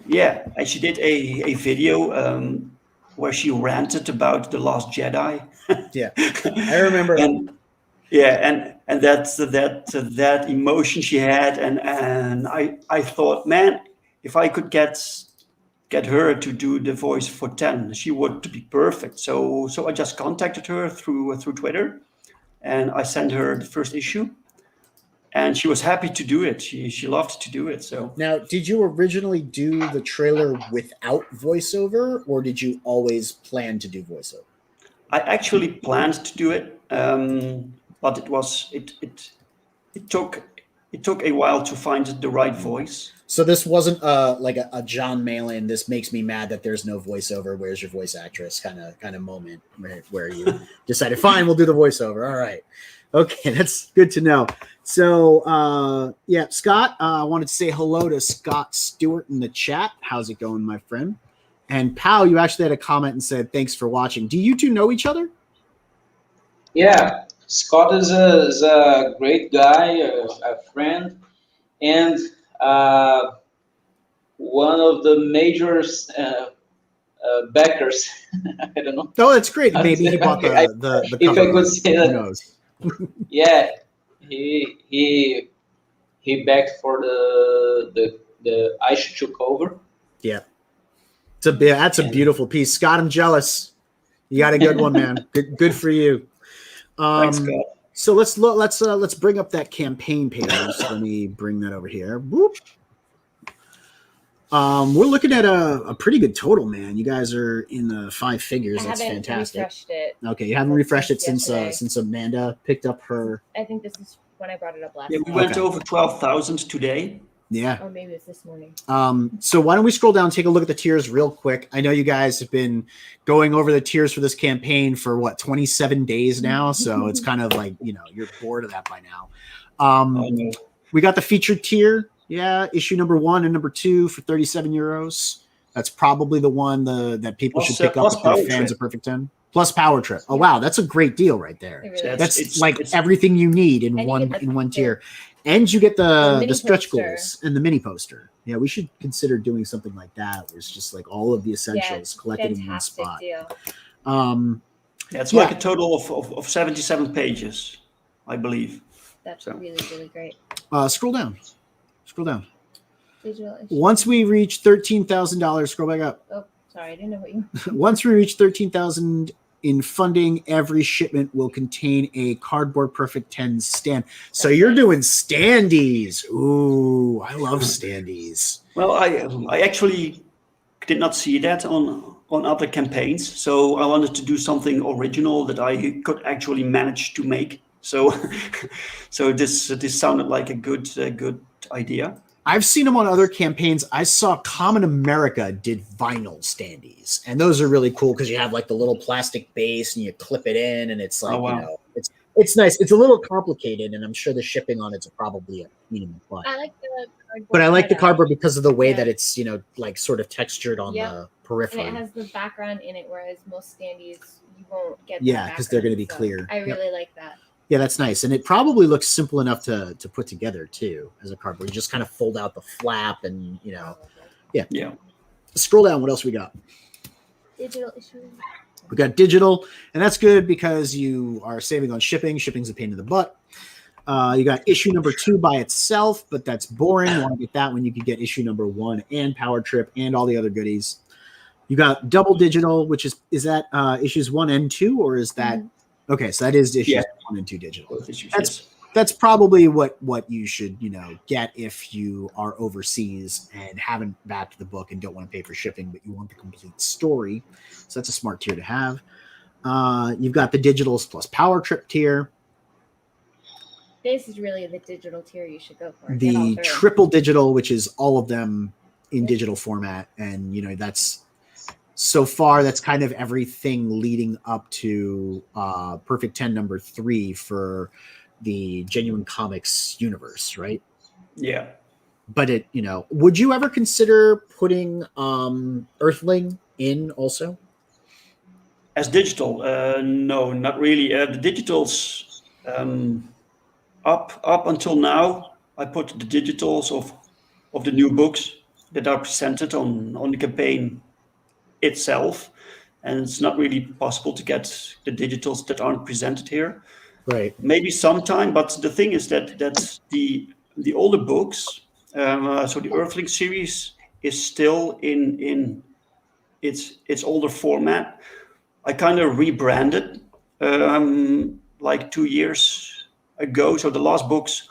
B: Yeah, and she did a video where she ranted about The Last Jedi.
A: Yeah, I remember.
B: and that emotion she had, and I thought, man, if I could get her to do the voice for 10, she would be perfect. So I just contacted her through Twitter, and I sent her the first issue. And she was happy to do it. She loved to do it. So
A: now, did you originally do the trailer without voiceover, or did you always plan to do voiceover?
B: I actually planned to do it, but it took a while to find the right voice.
A: So this wasn't like a John Malin. This makes me mad that there's no voiceover. Where's your voice actress? Kind of moment where you decided, fine, we'll do the voiceover. All right. Okay, that's good to know. So, Scott, I wanted to say hello to Scott Stewart in the chat. How's it going, my friend? And Pow, you actually had a comment and said, thanks for watching. Do you two know each other?
C: Yeah, Scott is a great guy, a friend, and one of the major backers. I don't know.
A: Oh, that's great. Maybe he bought the
C: if
A: cover
C: I could say that.
A: Who knows?
C: Yeah, he backed for the Ice took over.
A: Yeah, that's a beautiful piece. Scott, I'm jealous. You got a good one, man. Good for you.
B: Thanks, Scott.
A: So let's bring up that campaign page. Let me bring that over here. Whoop. We're looking at a pretty good total, man. You guys are in the 5 figures. That's fantastic.
D: Refreshed it.
A: Okay, you haven't refreshed it since Amanda picked up her.
D: I think this is when I brought it up last.
B: Yeah, we went over 12,000 today.
A: Yeah.
D: Or maybe it's this morning.
A: So why don't we scroll down and take a look at the tiers real quick? I know you guys have been going over the tiers for this campaign for 27 days now. So it's kind of like, you're bored of that by now. We got the featured tier. Yeah. Issue number 1 and number 2 for 37 euros. That's probably the one that people should pick up if they're fans of Perfect 10. Plus Power Trip. Oh, wow. That's a great deal right there.
D: Really
A: That's everything you need in one tier. And you get the stretch goals and the mini poster. Yeah, we should consider doing something like that, where it's just like all of the essentials collected in one spot.
D: Deal.
B: It's like a total of 77 pages, I believe.
D: That's really, really great.
A: Scroll down.
D: Digital issue.
A: Once we reach $13,000, scroll back up.
D: Oh, sorry, I didn't know what you.
A: Once we reach 13,000 in funding, every shipment will contain a Cardboard Perfect 10 stand. So you're doing standees. Ooh, I love standees.
B: Well, I actually did not see that on other campaigns, so I wanted to do something original that I could actually manage to make. So this sounded like a good idea.
A: I've seen them on other campaigns. I saw Common America did vinyl standees, and those are really cool because you have like the little plastic base and you clip it in, and it's like it's nice. It's a little complicated, and I'm sure the shipping on it's probably a medium.
D: I like the cardboard.
A: But I like the cardboard because of the way that it's like sort of textured on the periphery.
D: And it has the background in it, whereas most standees you won't get.
A: Yeah, because they're going to be clear.
D: I really like that.
A: Yeah, that's nice. And it probably looks simple enough to put together, too, as a cardboard. You just kind of fold out the flap and, Yeah. Scroll down. What else we got?
D: Digital issue.
A: We got digital, and that's good because you are saving on shipping. Shipping's a pain in the butt. You got issue number 2 by itself, but that's boring. You want to get that one, you could get issue number 1 and Power Trip and all the other goodies. You got double digital, which is that issues 1 and 2, or is that... Mm-hmm. Okay, so that is issues 1 and 2 digital. That's probably what you should get if you are overseas and haven't backed the book and don't want to pay for shipping, but you want the complete story. So that's a smart tier to have. You've got the digitals plus Power Trip tier.
D: This is really the digital tier you should go for.
A: The triple digital, which is all of them in digital format, and that's. So far, that's kind of everything leading up to Perfect 10 number 3 for the Genuine Comics universe, right?
B: Yeah.
A: But would you ever consider putting Earthling in also?
B: As digital? No, not really. The digitals, up until now, I put the digitals of the new books that are presented on the campaign itself, and it's not really possible to get the digitals that aren't presented here.
A: Right.
B: Maybe sometime, but the thing is that the older books, so the Earthling series is still in its older format. I kind of rebranded like 2 years ago. So the last books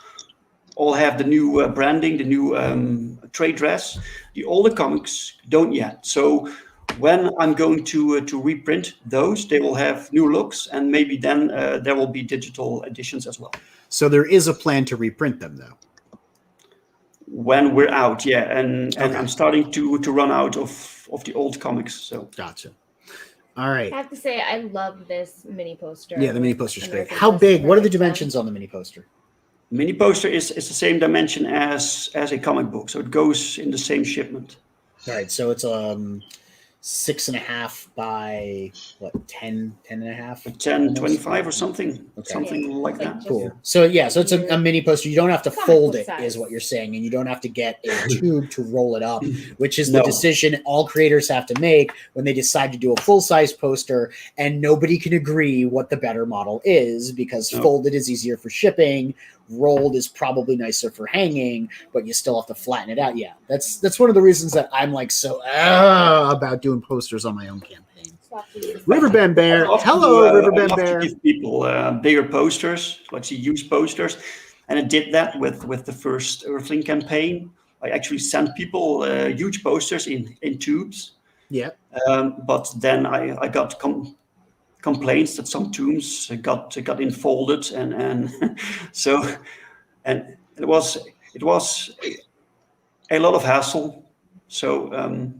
B: all have the new branding, the new trade dress. The older comics don't yet. So when I'm going to reprint those, they will have new looks, and maybe then there will be digital editions as well.
A: So there is a plan to reprint them, though.
B: When we're out, yeah, and I'm starting to run out of the old comics. So
A: gotcha. All right.
D: I have to say, I love this mini poster.
A: Yeah, the mini poster's great. How big? What are the dimensions on the mini poster?
B: Mini poster is the same dimension as a comic book, so it goes in the same shipment.
A: All right, so it's 6.5 by what, 10 and a half,
B: 10, 25 or something, something like that.
A: Cool. So yeah, so it's a mini poster. You don't have to fold it, is what you're saying, and you don't have to get a tube to roll it up, which is the decision all creators have to make when they decide to do a full-size poster, and nobody can agree what the better model is, because folded is easier for shipping, rolled is probably nicer for hanging, but you still have to flatten it out. Yeah, that's one of the reasons that I'm like so about doing posters on my own campaign. Riverbend Bear, hello, Riverbend Bear.
B: To give people bigger posters, like used posters, and I did that with the first Earthling campaign. I actually sent people huge posters in tubes.
A: Yeah,
B: but then I got complaints that some tombs got enfolded, and so and it was a lot of hassle. So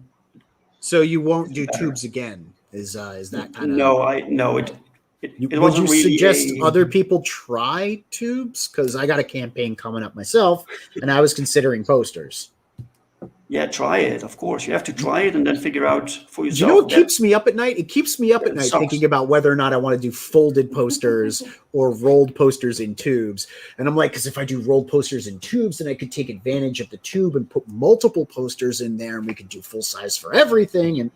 A: so you won't do tubes again? Is that kind of
B: no? It
A: would
B: wasn't
A: you
B: really
A: suggest other people try tubes? Because I got a campaign coming up myself, and I was considering posters.
B: Yeah, try it. Of course, you have to try it and then figure out for yourself.
A: You know what keeps me up at night? It keeps me up at night thinking about whether or not I want to do folded posters or rolled posters in tubes. And I'm like, because if I do rolled posters in tubes, then I could take advantage of the tube and put multiple posters in there, and we could do full size for everything. And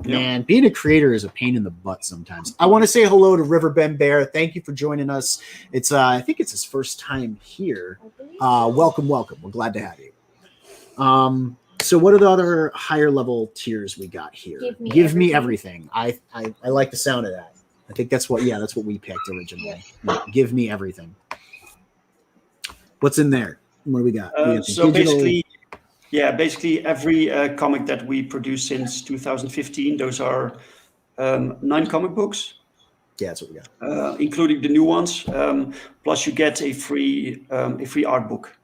A: man, being a creator is a pain in the butt sometimes. I want to say hello to Riverbend Bear. Thank you for joining us. It's I think it's his first time here. Welcome. We're glad to have you. So what are the other higher level tiers we got here? Give me everything. I like the sound of that. I think that's what we picked originally. Yeah. Give me everything. What's in there? What do we got?
B: So basically every comic that we produced since 2015, those are 9 comic books.
A: Yeah, that's what we got.
B: Including the new ones. Plus you get a free art book.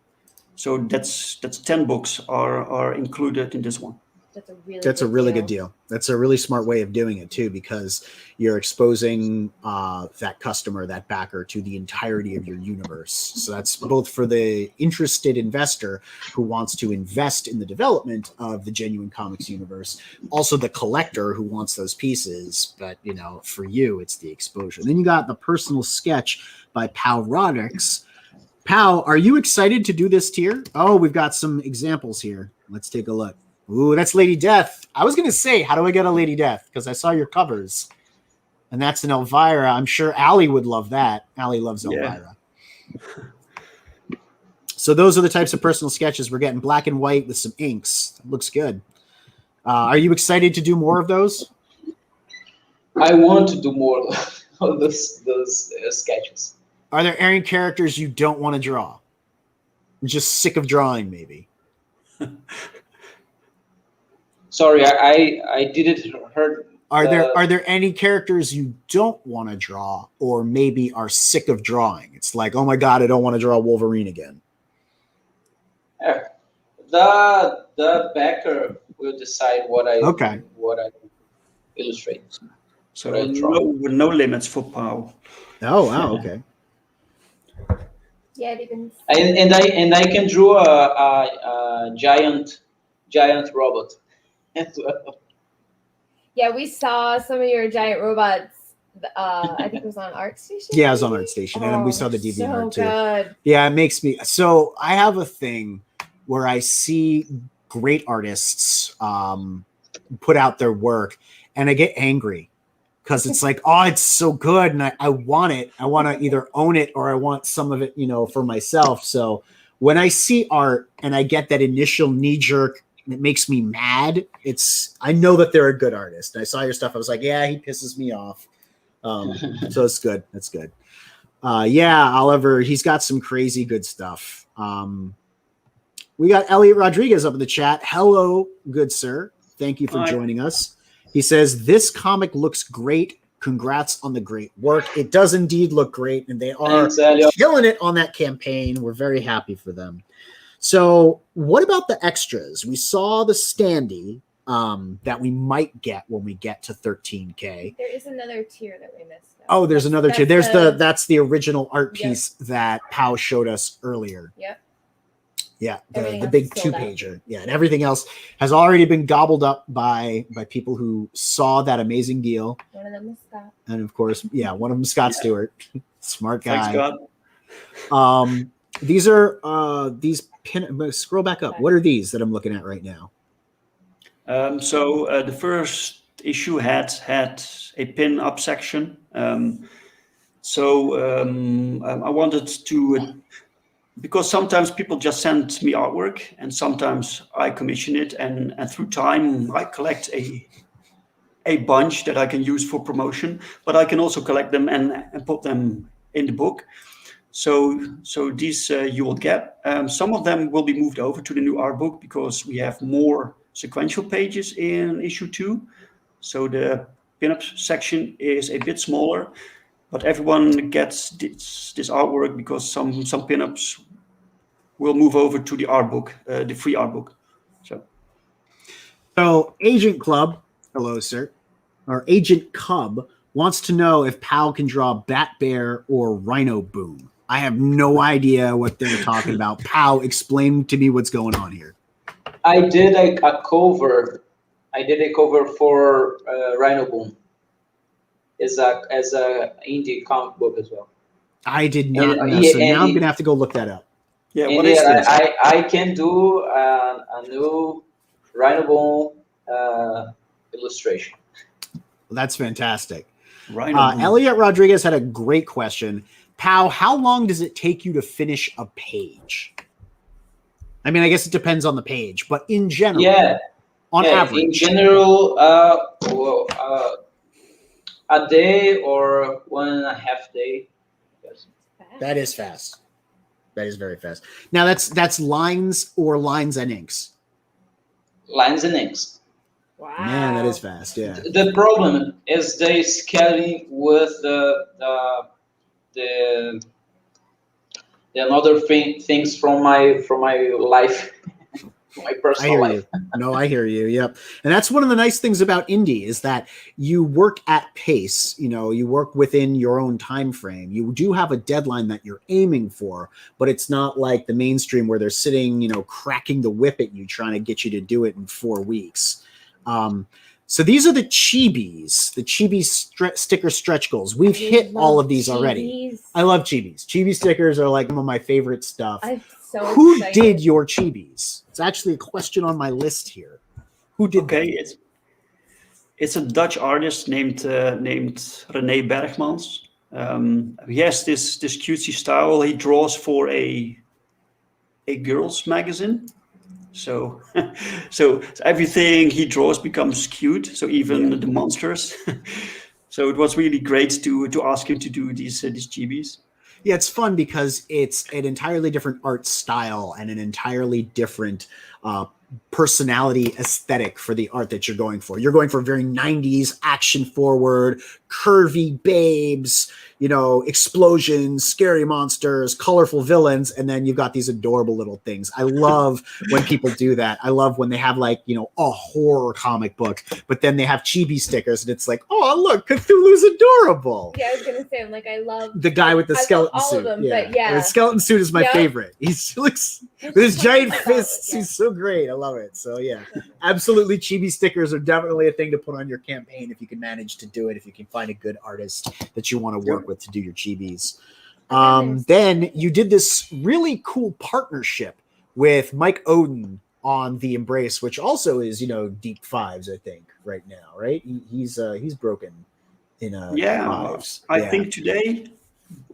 B: So that's 10 books are included in this one.
A: That's a really good deal. That's a really smart way of doing it too, because you're exposing that customer, that backer, to the entirety of your universe. So that's both for the interested investor who wants to invest in the development of the Genuine Comics universe, also the collector who wants those pieces. But for you, it's the exposure. Then you got the personal sketch by Pow Rodrix. Pow, are you excited to do this tier? Oh, we've got some examples here. Let's take a look. Ooh, that's Lady Death. I was going to say, how do I get a Lady Death? Because I saw your covers. And that's an Elvira. I'm sure Allie would love that. Allie loves Elvira. Yeah. So those are the types of personal sketches we're getting. Black and white with some inks. Looks good. Are you excited to do more of those?
C: I want to do more of those sketches.
A: Are there any characters you don't want to draw? You're just sick of drawing, maybe.
C: Sorry, I didn't heard.
A: Are there any characters you don't want to draw, or maybe are sick of drawing? It's like, oh my god, I don't want to draw Wolverine again.
C: The backer will decide what I illustrate.
B: So no limits for Pow.
A: Oh wow, okay.
D: Yeah, even
C: and I can draw a giant robot as well.
D: Yeah, we saw some of your giant robots. I think it was on Art Station.
A: Yeah, it was on Art Station, and we saw the DeviantArt too. Good. Yeah, it makes me. So I have a thing where I see great artists put out their work, and I get angry. Because it's like, oh, it's so good, and I want it. I want to either own it or I want some of it, for myself. So when I see art and I get that initial knee jerk, and it makes me mad. I know that they're a good artist. And I saw your stuff. I was like, yeah, he pisses me off. So it's good. That's good. Yeah, Oliver, he's got some crazy good stuff. We got Elliot Rodriguez up in the chat. Hello, good sir. Thank you for joining us. He says, this comic looks great. Congrats on the great work. It does indeed look great, and they are killing it on that campaign. We're very happy for them. So what about the extras? We saw the standee that we might get when we get to 13K.
D: There is another tier that we missed. Though.
A: Oh, there's another tier. That's the original art piece that Pow showed us earlier.
D: Yep.
A: Yeah,
D: Everything
A: the
D: else
A: big
D: is sold out.
A: 2-pager. Yeah, and everything else has already been gobbled up by people who saw that amazing deal.
D: One of them is Scott.
A: And of course, one of them, Scott Stewart, smart guy.
B: Thanks, God.
A: These are these pin. Scroll back up. What are these that I'm looking at right now?
B: So the first issue had a pin-up section. I wanted to, because sometimes people just send me artwork, and sometimes I commission it, and through time I collect a bunch that I can use for promotion, but I can also collect them and put them in the book. So these you will get. Some of them will be moved over to the new art book because we have more sequential pages in issue 2. So the pinup section is a bit smaller, but everyone gets this artwork because some pinups will move over to the art book, the free art book.
A: So Agent Club, hello, sir, or Agent Cub wants to know if Pow can draw Bat Bear or Rhino Boom. I have no idea what they're talking about. Pow, explain to me what's going on here.
C: I did a cover. I did a cover for Rhino Boom. As a indie comic book as well.
A: I did not know. So now I'm gonna have to go look that up.
B: Yeah, what is this?
C: I can do a new Rhino Boom illustration.
A: Well, that's fantastic.
B: Rhino Boom.
A: Elliot Rodriguez had a great question. Pow, how long does it take you to finish a page? I mean, I guess it depends on the page, but in general, on average.
C: In general, a day or 1.5 days. Yes.
A: That is fast. That is very fast. Now that's lines or lines and inks.
C: Lines and inks.
D: Wow.
A: Man, that is fast. Yeah.
C: The problem is the scaling with the another things from my life, my personal life.
A: No, I hear you. Yep. And that's one of the nice things about indie is that you work at pace. You work within your own time frame. You do have a deadline that you're aiming for, but it's not like the mainstream where they're sitting, cracking the whip at you, trying to get you to do it in 4 weeks. So these are the Chibis, sticker stretch goals. We've hit all of these already. I love Chibis. Chibi stickers are like some of my favorite stuff.
D: I'm so
A: Who
D: excited.
A: did your Chibis? It's actually a question on my list here. Who did?
B: Okay, it's a Dutch artist named René Bergmans. He has this cutesy style. He draws for a girls magazine. So everything he draws becomes cute. So even the monsters. So it was really great to ask him to do these chibis.
A: Yeah, it's fun because it's an entirely different art style and an entirely different personality aesthetic for the art that you're going for. You're going for very 90s, action forward, curvy babes, explosions, scary monsters, colorful villains, and then you've got these adorable little things. I love when people do that. I love when they have a horror comic book, but then they have chibi stickers and it's like, oh, look, Cthulhu's adorable.
D: Yeah, I was going to say, I love
A: the guy with the skeleton
D: all
A: suit.
D: of them,
A: yeah.
D: but yeah.
A: The skeleton suit is my favorite. He looks with his giant fists. He's so great. I love it. So yeah, absolutely. Chibi stickers are definitely a thing to put on your campaign if you can manage to do it, if you can find a good artist that you want to work with to do your chibis. Then you did this really cool partnership with Mike Oden on the Embrace, which also is, deep fives, I think, right now, right? He's broken in fives.
B: I think today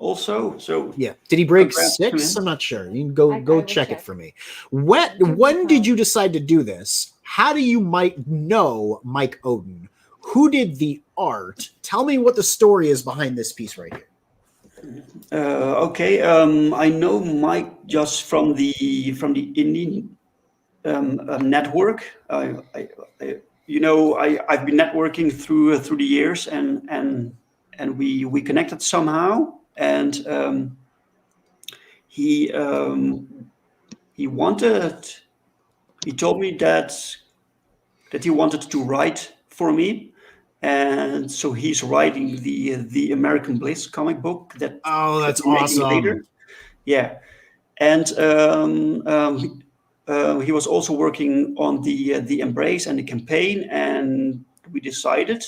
B: also. So
A: yeah, did he break 6? I'm not sure. You can go check it for me. When did you decide to do this? How do you know Mike Oden? Who did the art? Tell me what the story is behind this piece right here.
B: Okay, I know Mike just from the indie network. I've been networking through the years, and we connected somehow. And he told me that he wanted to write for me. And so he's writing the American Bliss comic book that
A: that's awesome
B: later. Yeah, And he was also working on the Embrace and the campaign, and we decided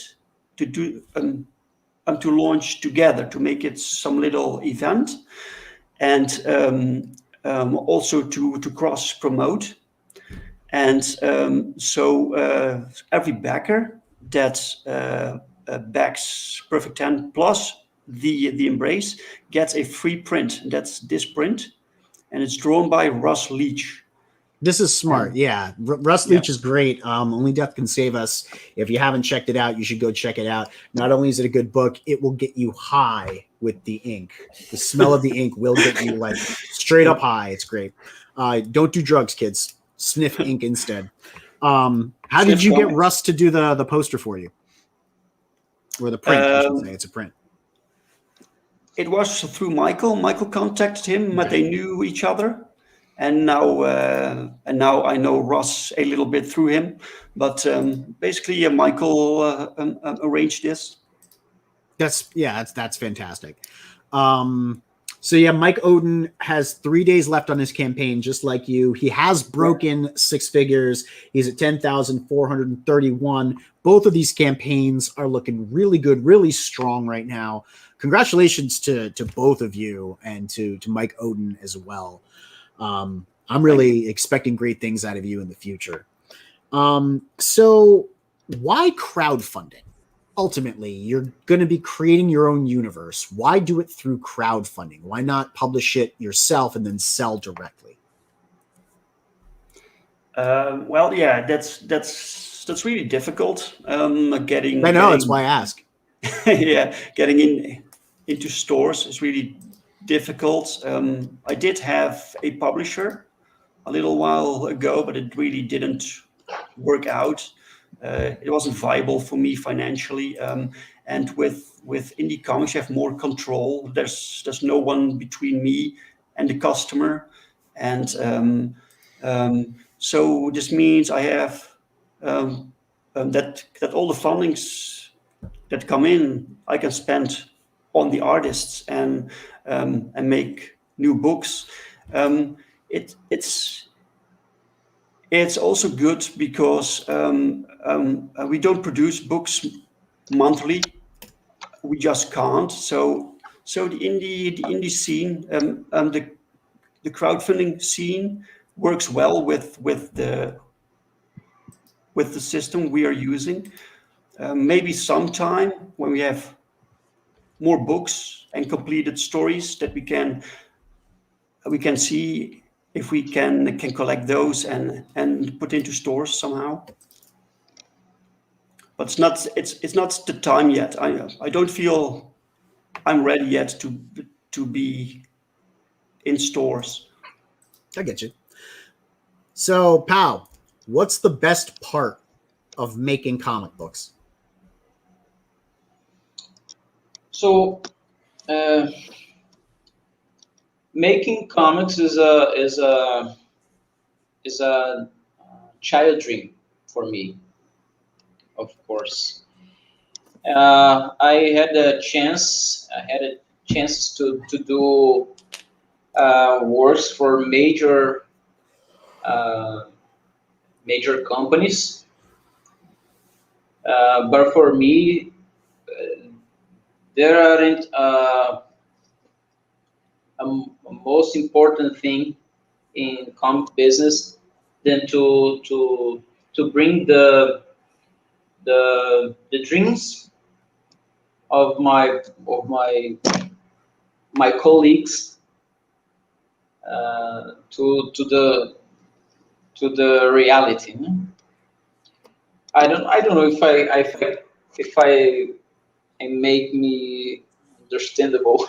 B: to do to launch together, to make it some little event, and also to cross promote. And so every backer that backs Perfect 10 plus the Embrace gets a free print. That's this print, and it's drawn by Russ Leach.
A: This is smart. Yeah. Russ Leach is great. Only Death Can Save Us. If you haven't checked it out, you should go check it out. Not only is it a good book, it will get you high with the ink. The smell of the ink will get you like straight up high. It's great. Don't do drugs, kids. Sniff ink instead. How did you get Russ to do the poster for you? Or the print, I should say. It's a print.
B: It was through Michael. Michael contacted him, but they knew each other. And now I know Russ a little bit through him, but basically Michael arranged this.
A: That's fantastic. So yeah, Mike Oden has 3 days left on his campaign, just like you. He has broken 6 figures. He's at 10,431. Both of these campaigns are looking really good, really strong right now. Congratulations to both of you and to Mike Oden as well. I'm really expecting great things out of you in the future. So why crowdfunding? Ultimately, you're going to be creating your own universe. Why do it through crowdfunding? Why not publish it yourself and then sell directly?
B: Well, yeah, that's really difficult.
A: I know, that's why I ask.
B: Yeah, getting into stores is really difficult. I did have a publisher a little while ago, but it really didn't work out. It wasn't viable for me financially. And with indie comics, you have more control. There's no one between me and the customer. And so this means I have that all the fundings that come in, I can spend on the artists and make new books. It's also good because we don't produce books monthly. We just can't. So the indie scene, the crowdfunding scene works well with the system we are using. Maybe sometime when we have more books and completed stories that we can see if we can collect those and put into stores somehow. But it's not the time yet. I don't feel I'm ready yet to be in stores.
A: I get you. So, Pow, what's the best part of making comic books?
C: So, making comics is a child dream for me, of course. I had a chance to do works for major companies, but for me, there aren't a most important thing in comic business than to bring the dreams of my colleagues to the reality. I don't know if I make me understandable.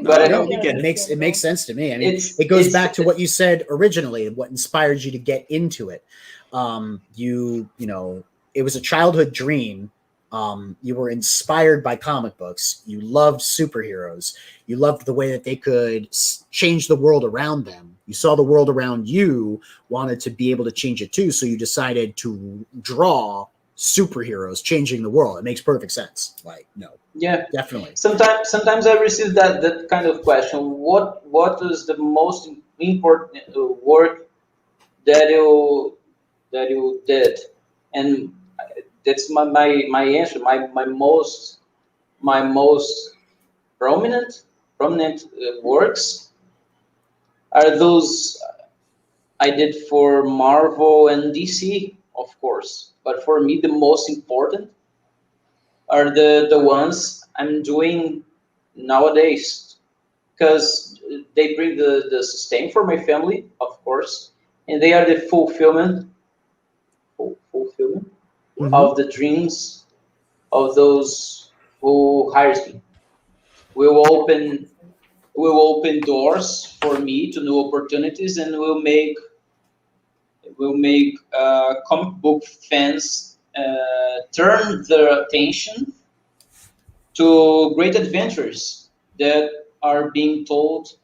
A: But it makes sense to me. I mean, it goes back to what you said originally, what inspired you to get into it. You know, it was a childhood dream. You were inspired by comic books. You loved superheroes. You loved the way that they could change the world around them. You saw the world around you, wanted to be able to change it too. So you decided to draw superheroes changing the world. It makes perfect sense. Like, no,
C: Yeah.
A: definitely.
C: Sometimes I receive that kind of question. What is the most important work that you did? And that's my answer. My most prominent works are those I did for Marvel and DC, of course. But for me, the most important are the ones I'm doing nowadays, because they bring the sustain for my family, of course, and they are the fulfillment of the dreams of those who hires me. Will open doors for me to new opportunities, and will make comic book fans turn their attention to great adventures that are being told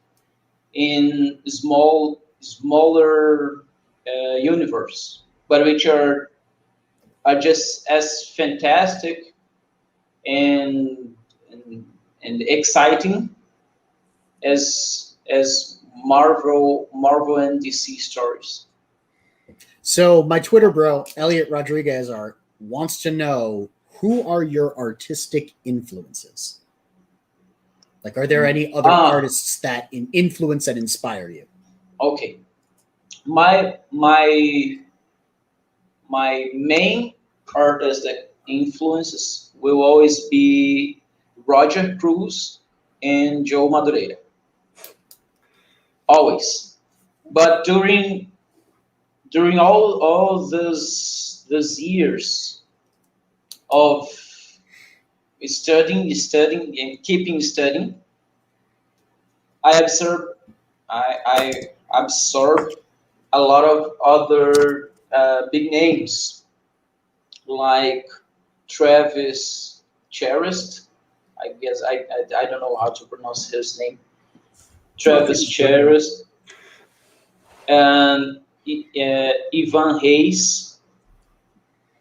C: in smaller universe, but which are just as fantastic and and exciting as Marvel and DC stories.
A: So my Twitter bro, Elliot Rodriguez, wants to know, who are your artistic influences? Like, are there any other artists that influence and inspire you?
C: Okay, my main artist that influences will always be Roger Cruz and Joe Madureira. Always. But during all those years of studying and keeping studying, I absorbed a lot of other big names like Travis Charest. I guess I don't know how to pronounce his name. Travis Charest and Ivan Hayes,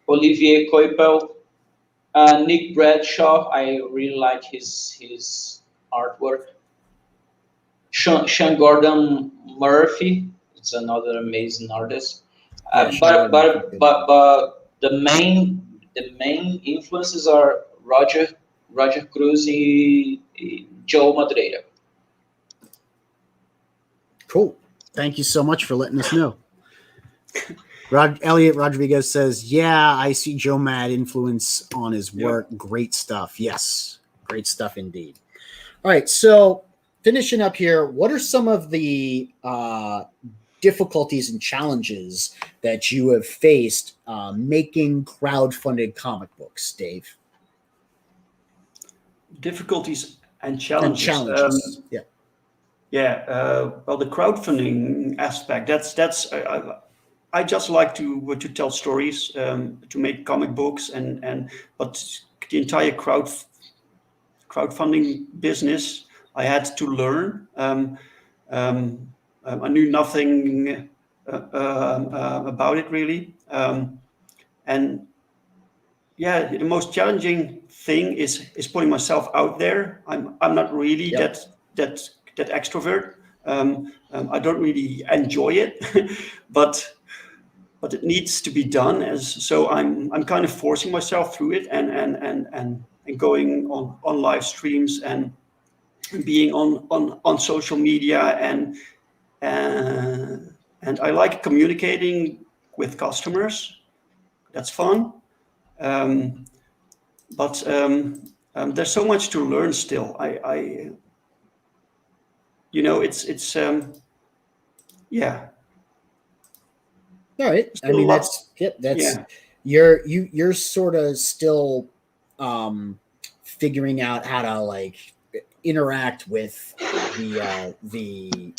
C: Olivier Coipel, Nick Bradshaw. I really like his artwork. Sean Gordon Murphy, it's another amazing artist. But the main influences are Roger Cruz and Joe Madureira.
A: Cool. Thank you so much for letting us know. Elliot Rodriguez says, yeah, I see Joe Mad influence on his work. Yep. Great stuff. Yes. Great stuff indeed. All right. So finishing up here, what are some of the difficulties and challenges that you have faced making crowdfunded comic books, Dave?
B: Difficulties and challenges.
A: Yeah.
B: Yeah. Well, the crowdfunding aspect, that's I just like to tell stories, to make comic books, but the entire crowdfunding business, I had to learn. I knew nothing about it really, and yeah, the most challenging thing is putting myself out there. I'm not really that extrovert. I don't really enjoy it, but it needs to be done. So I'm kind of forcing myself through it and going on live streams and being on social media and I like communicating with customers. That's fun. But there's so much to learn still. It's yeah.
A: All right. I mean, you're sort of still figuring out how to like interact with the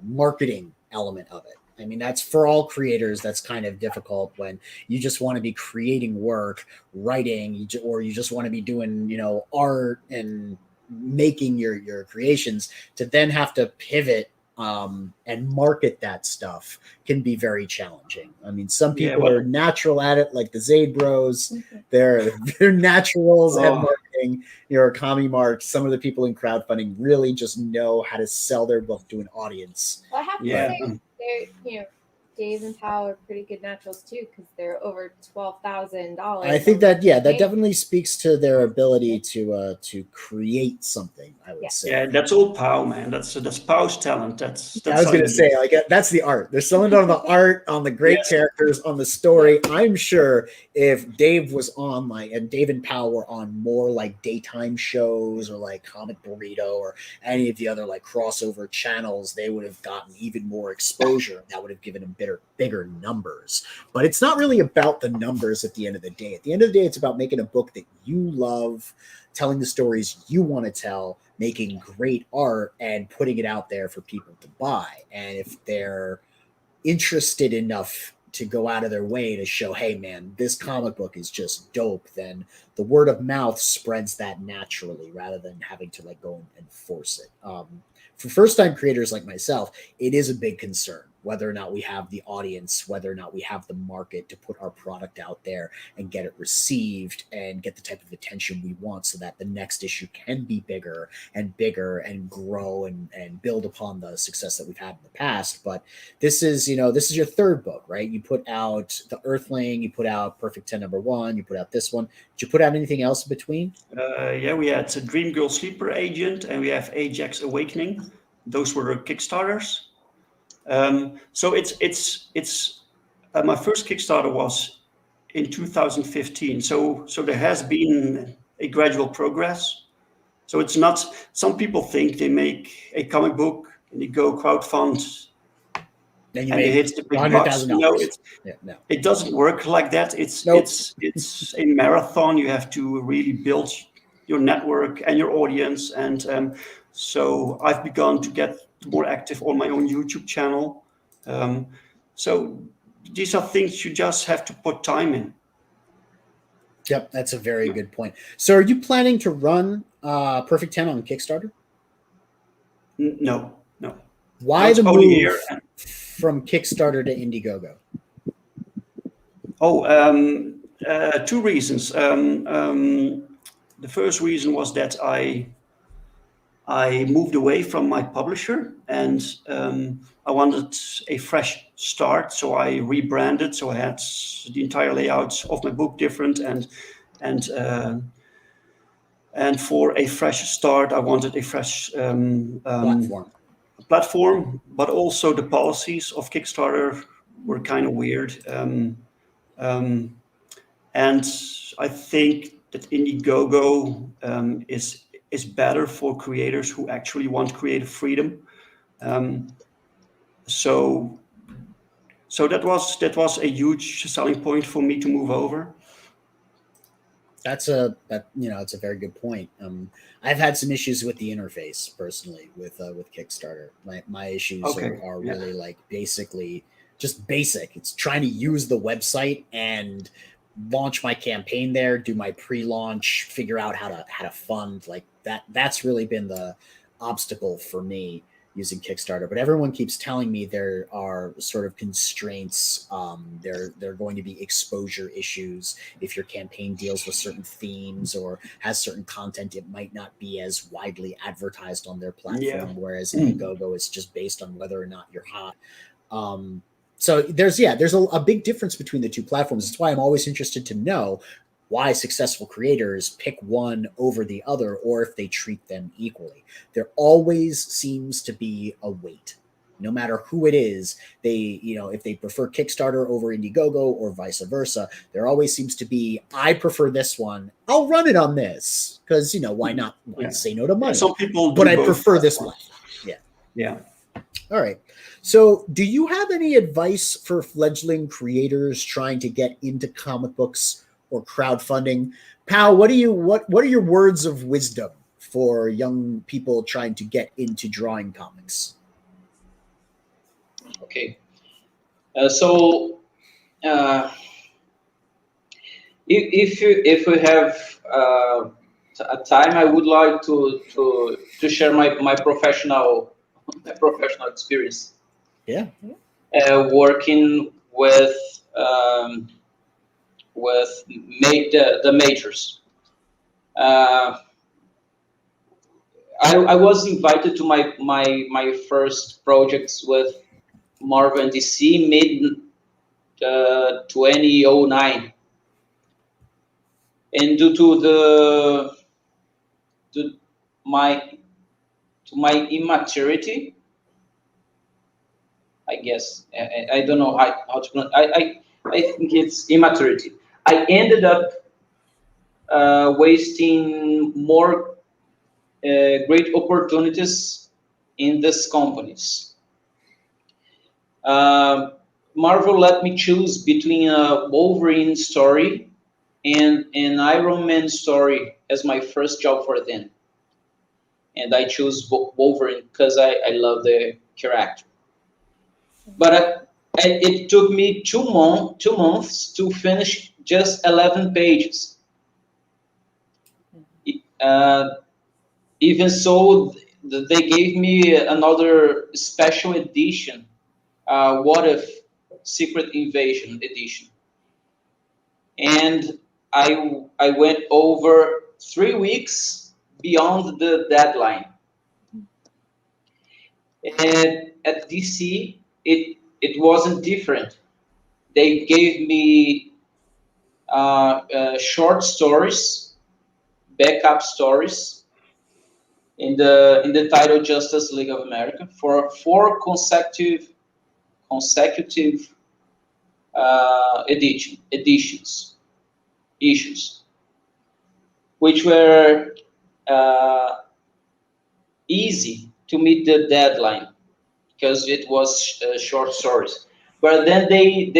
A: marketing element of it. I mean, that's for all creators. That's kind of difficult when you just want to be creating work, writing, or you just want to be doing, art and making your creations, to then have to pivot and market that stuff can be very challenging. I mean, some people are natural at it, like the Zaid Bros. They're naturals at marketing. Kami Mark. Some of the people in crowdfunding really just know how to sell their book to an audience.
D: Well, I have to say, they're, Dave and Pow are pretty good naturals too, because they're over $12,000.
A: I think that that definitely speaks to their ability to create something. I would say.
B: Yeah, that's all Pow, man. That's Pow's talent. That's
A: I was going to say, like, that's the art. There's something on the art, on the great characters, on the story. I'm sure if Dave was on and Dave and Pow were on more like daytime shows or like Comic Burrito or any of the other like crossover channels, they would have gotten even more exposure. That would have given them bigger numbers. But it's not really about the numbers at the end of the day. At the end of the day, it's about making a book that you love, telling the stories you want to tell, making great art, and putting it out there for people to buy. And if they're interested enough to go out of their way to show, hey man, this comic book is just dope, then the word of mouth spreads that naturally rather than having to like go and force it. For first-time creators like myself, it is a big concern whether or not we have the audience, whether or not we have the market to put our product out there and get it received and get the type of attention we want so that the next issue can be bigger and grow and build upon the success that we've had in the past. But this is your third book, right? You put out The Earthling, you put out Perfect 10 #1, you put out this one. Did you put out anything else in between?
B: We had Dream Girl Sleeper Agent and we have Ajax Awakening. Those were Kickstarters. So it's my first Kickstarter was in 2015. So there has been a gradual progress. So it's not, some people think they make a comic book and they go crowdfund and they hit the big bucks. No, it doesn't work like that. It's a marathon. You have to really build your network and your audience. And so I've begun to get more active on my own YouTube channel. So these are things you just have to put time in.
A: Yep, that's a very good point. So are you planning to run Perfect 10 on Kickstarter?
B: No.
A: Why the move from Kickstarter to Indiegogo?
B: Two reasons. The first reason was that I moved away from my publisher and I wanted a fresh start. So I rebranded. So I had the entire layout of my book different and for a fresh start, I wanted a fresh platform, but also the policies of Kickstarter were kind of weird. And I think that Indiegogo is better for creators who actually want creative freedom. So that was a huge selling point for me to move over.
A: It's a very good point. I've had some issues with the interface personally with Kickstarter. My issues are really like basically just basic. It's trying to use the website and launch my campaign there, do my pre-launch, figure out how to fund like that. That's really been the obstacle for me using Kickstarter. But everyone keeps telling me there are sort of constraints. There are going to be exposure issues. If your campaign deals with certain themes or has certain content, it might not be as widely advertised on their platform. Whereas Indiegogo is just based on whether or not you're hot. So there's a big difference between the two platforms. That's why I'm always interested to know why successful creators pick one over the other, or if they treat them equally. There always seems to be a weight. No matter who it is, if they prefer Kickstarter over Indiegogo or vice versa, there always seems to be, I prefer this one, I'll run it on this. Because, why not? Why say no to money?
B: Some people
A: but I prefer this one.
B: Yeah.
A: All right. So do you have any advice for fledgling creators trying to get into comic books or crowdfunding? Pow, what are your words of wisdom for young people trying to get into drawing comics?
C: Okay. If we have a time, I would like to share my professional my professional experience.
A: Yeah.
C: Working with the majors. I was invited to my first projects with Marvel and DC mid 2009, and due to my immaturity, I guess I don't know how to pronounce. I think it's immaturity. I ended up wasting more great opportunities in these companies. Marvel let me choose between a Wolverine story and an Iron Man story as my first job for them. And I chose Wolverine because I love the character. But it took me 2 months to finish just 11 pages. Even so, they gave me another special edition, What If Secret Invasion edition. And I went over 3 weeks beyond the deadline. And at DC, it wasn't different. They gave me short stories, backup stories, in the title Justice League of America for 4 consecutive issues, which were easy to meet the deadline because it was short stories. But then they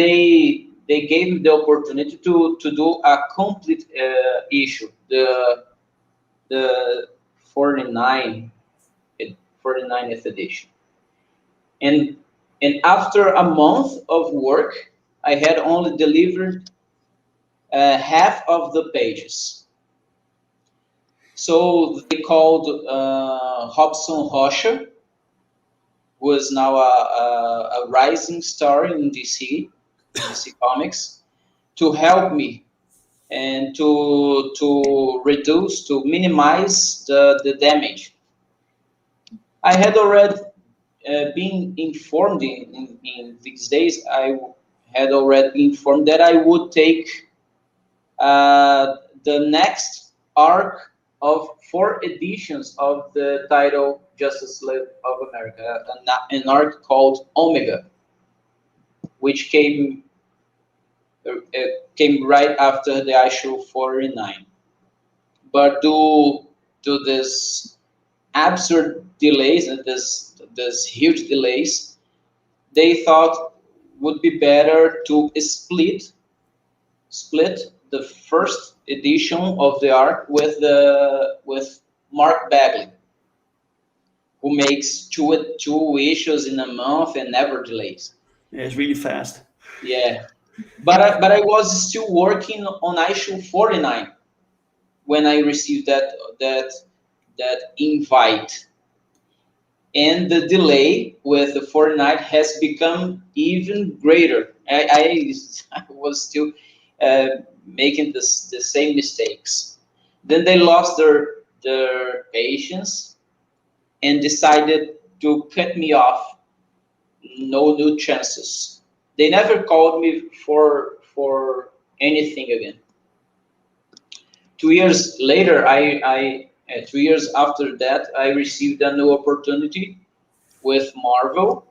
C: gave me the opportunity to do a complete issue, the 49th edition. And after a month of work, I had only delivered half of the pages. So they called Robson Rocha, who is now a rising star in DC Comics, to help me and to minimize the damage. I had already been informed in these days. I had already been informed that I would take the next arc of 4 editions of the title Justice League of America, an arc called Omega, which came right after the issue 49. But due to this absurd delays and this huge delays, they thought would be better to split the first edition of the arc with Mark Bagley, who makes two issues in a month and never delays.
B: Yeah, it's really fast.
C: Yeah, but I was still working on issue 49 when I received that invite, and the delay with the 49 has become even greater. I was still making the same mistakes. Then they lost their patience and decided to cut me off. No new chances. They never called me for anything again. 2 years later, 2 years after that, I received a new opportunity with Marvel,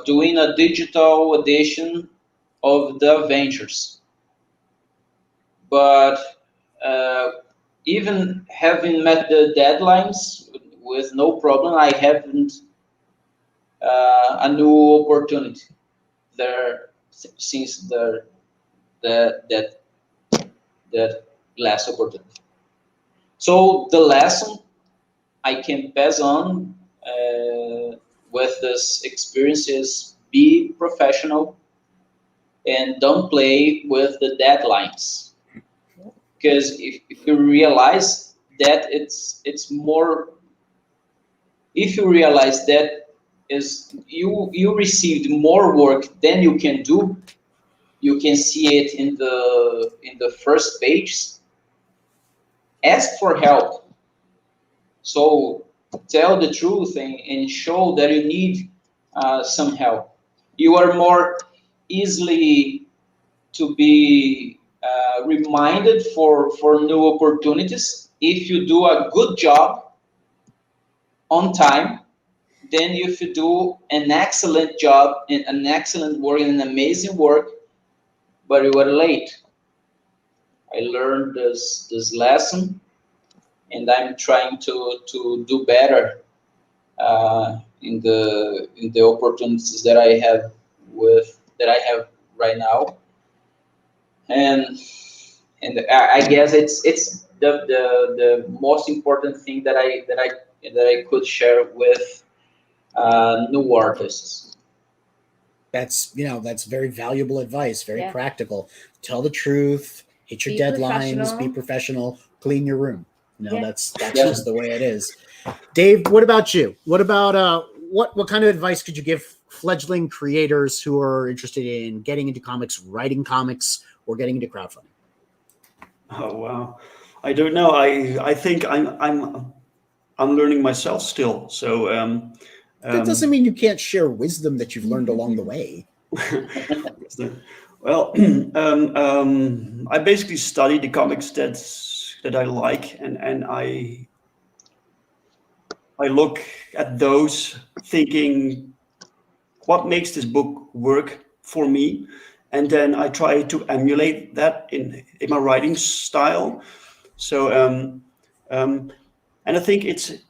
C: doing a digital edition of the Avengers. But even having met the deadlines with no problem, I haven't a new opportunity there since that last opportunity. So the lesson I can pass on with this experience is be professional and don't play with the deadlines. Because if you realize that it's more if you realize that is you received more work than you can do, you can see it in the first page. Ask for help. So tell the truth and show that you need some help. You are more easily to be reminded for new opportunities if you do a good job on time than if you do an excellent job and an excellent work and an amazing work, but you were late. I learned this lesson, and I'm trying to do better in the opportunities that I have right now, and I guess it's the most important thing that I could share with new artists.
A: That's very valuable advice, very practical. Tell the truth, hit your deadlines, be professional, clean your room. That's just the way it is. Dave, what about you? What about what kind of advice could you give fledgling creators who are interested in getting into comics, writing comics, or getting into crowdfunding?
B: Oh wow, I don't know. I think I'm learning myself still. So
A: that doesn't mean you can't share wisdom that you've learned along the way.
B: Well, I basically study the comics that I like, and I look at those thinking, what makes this book work for me? And then I try to emulate that in my writing style. So, and I think it's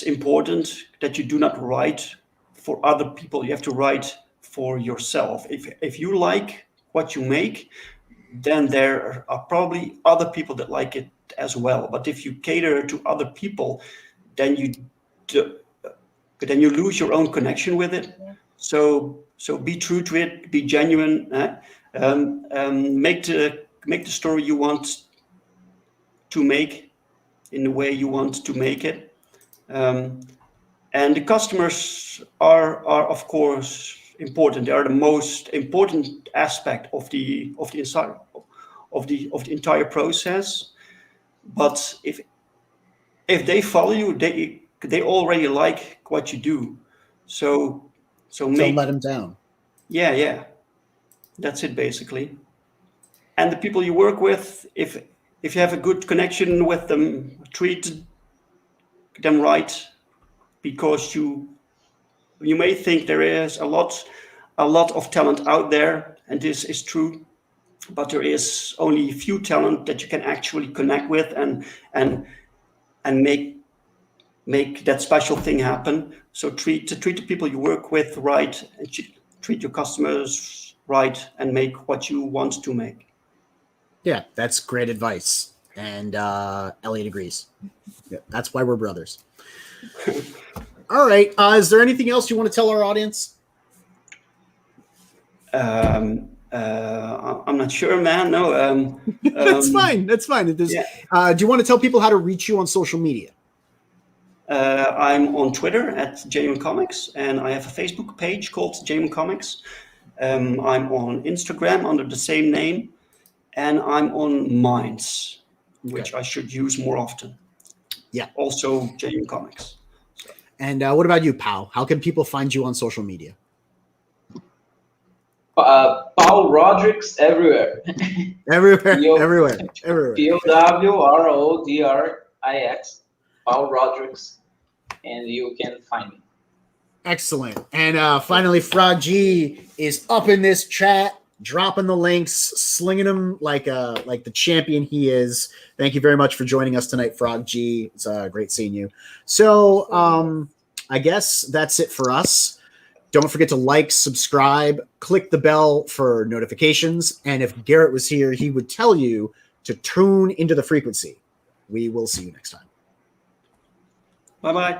B: important that you do not write for other people. You have to write for yourself. If you like what you make, then there are probably other people that like it as well. But if you cater to other people, then you lose your own connection with it. Yeah. So be true to it. Be genuine. Make the story you want to make in the way you want to make it. And the customers are of course important. They are the most important aspect of the entire process. But if they follow you, they already like what you do. So
A: don't let them down.
B: Yeah. That's it basically. And the people you work with, if you have a good connection with them, treat them right, because you may think there is a lot of talent out there, and this is true, but there is only a few talent that you can actually connect with and make that special thing happen. So treat the people you work with right, and treat your customers right, and make what you want to make.
A: Yeah, that's great advice. And Elliot agrees. Yeah, that's why we're brothers. All right. Is there anything else you want to tell our audience?
B: I'm not sure, man. No.
A: That's fine. That's fine. Do you want to tell people how to reach you on social media?
B: I'm on Twitter at Genuine Comics, and I have a Facebook page called Genuine Comics. I'm on Instagram under the same name, and I'm on Minds, which I should use more often.
A: Yeah.
B: Also Genuine Comics. So.
A: And what about you, Pow? How can people find you on social media?
C: Pow Rodrix everywhere.
A: everywhere.
C: POWRODRIX. Pow Rodrix, and you can find me.
A: Excellent. And finally, Frog G is up in this chat, dropping the links, slinging them like the champion he is. Thank you very much for joining us tonight, Frog G. It's great seeing you. So I guess that's it for us. Don't forget to like, subscribe, click the bell for notifications. And if Garrett was here, he would tell you to tune into the frequency. We will see you next time.
B: Bye-bye.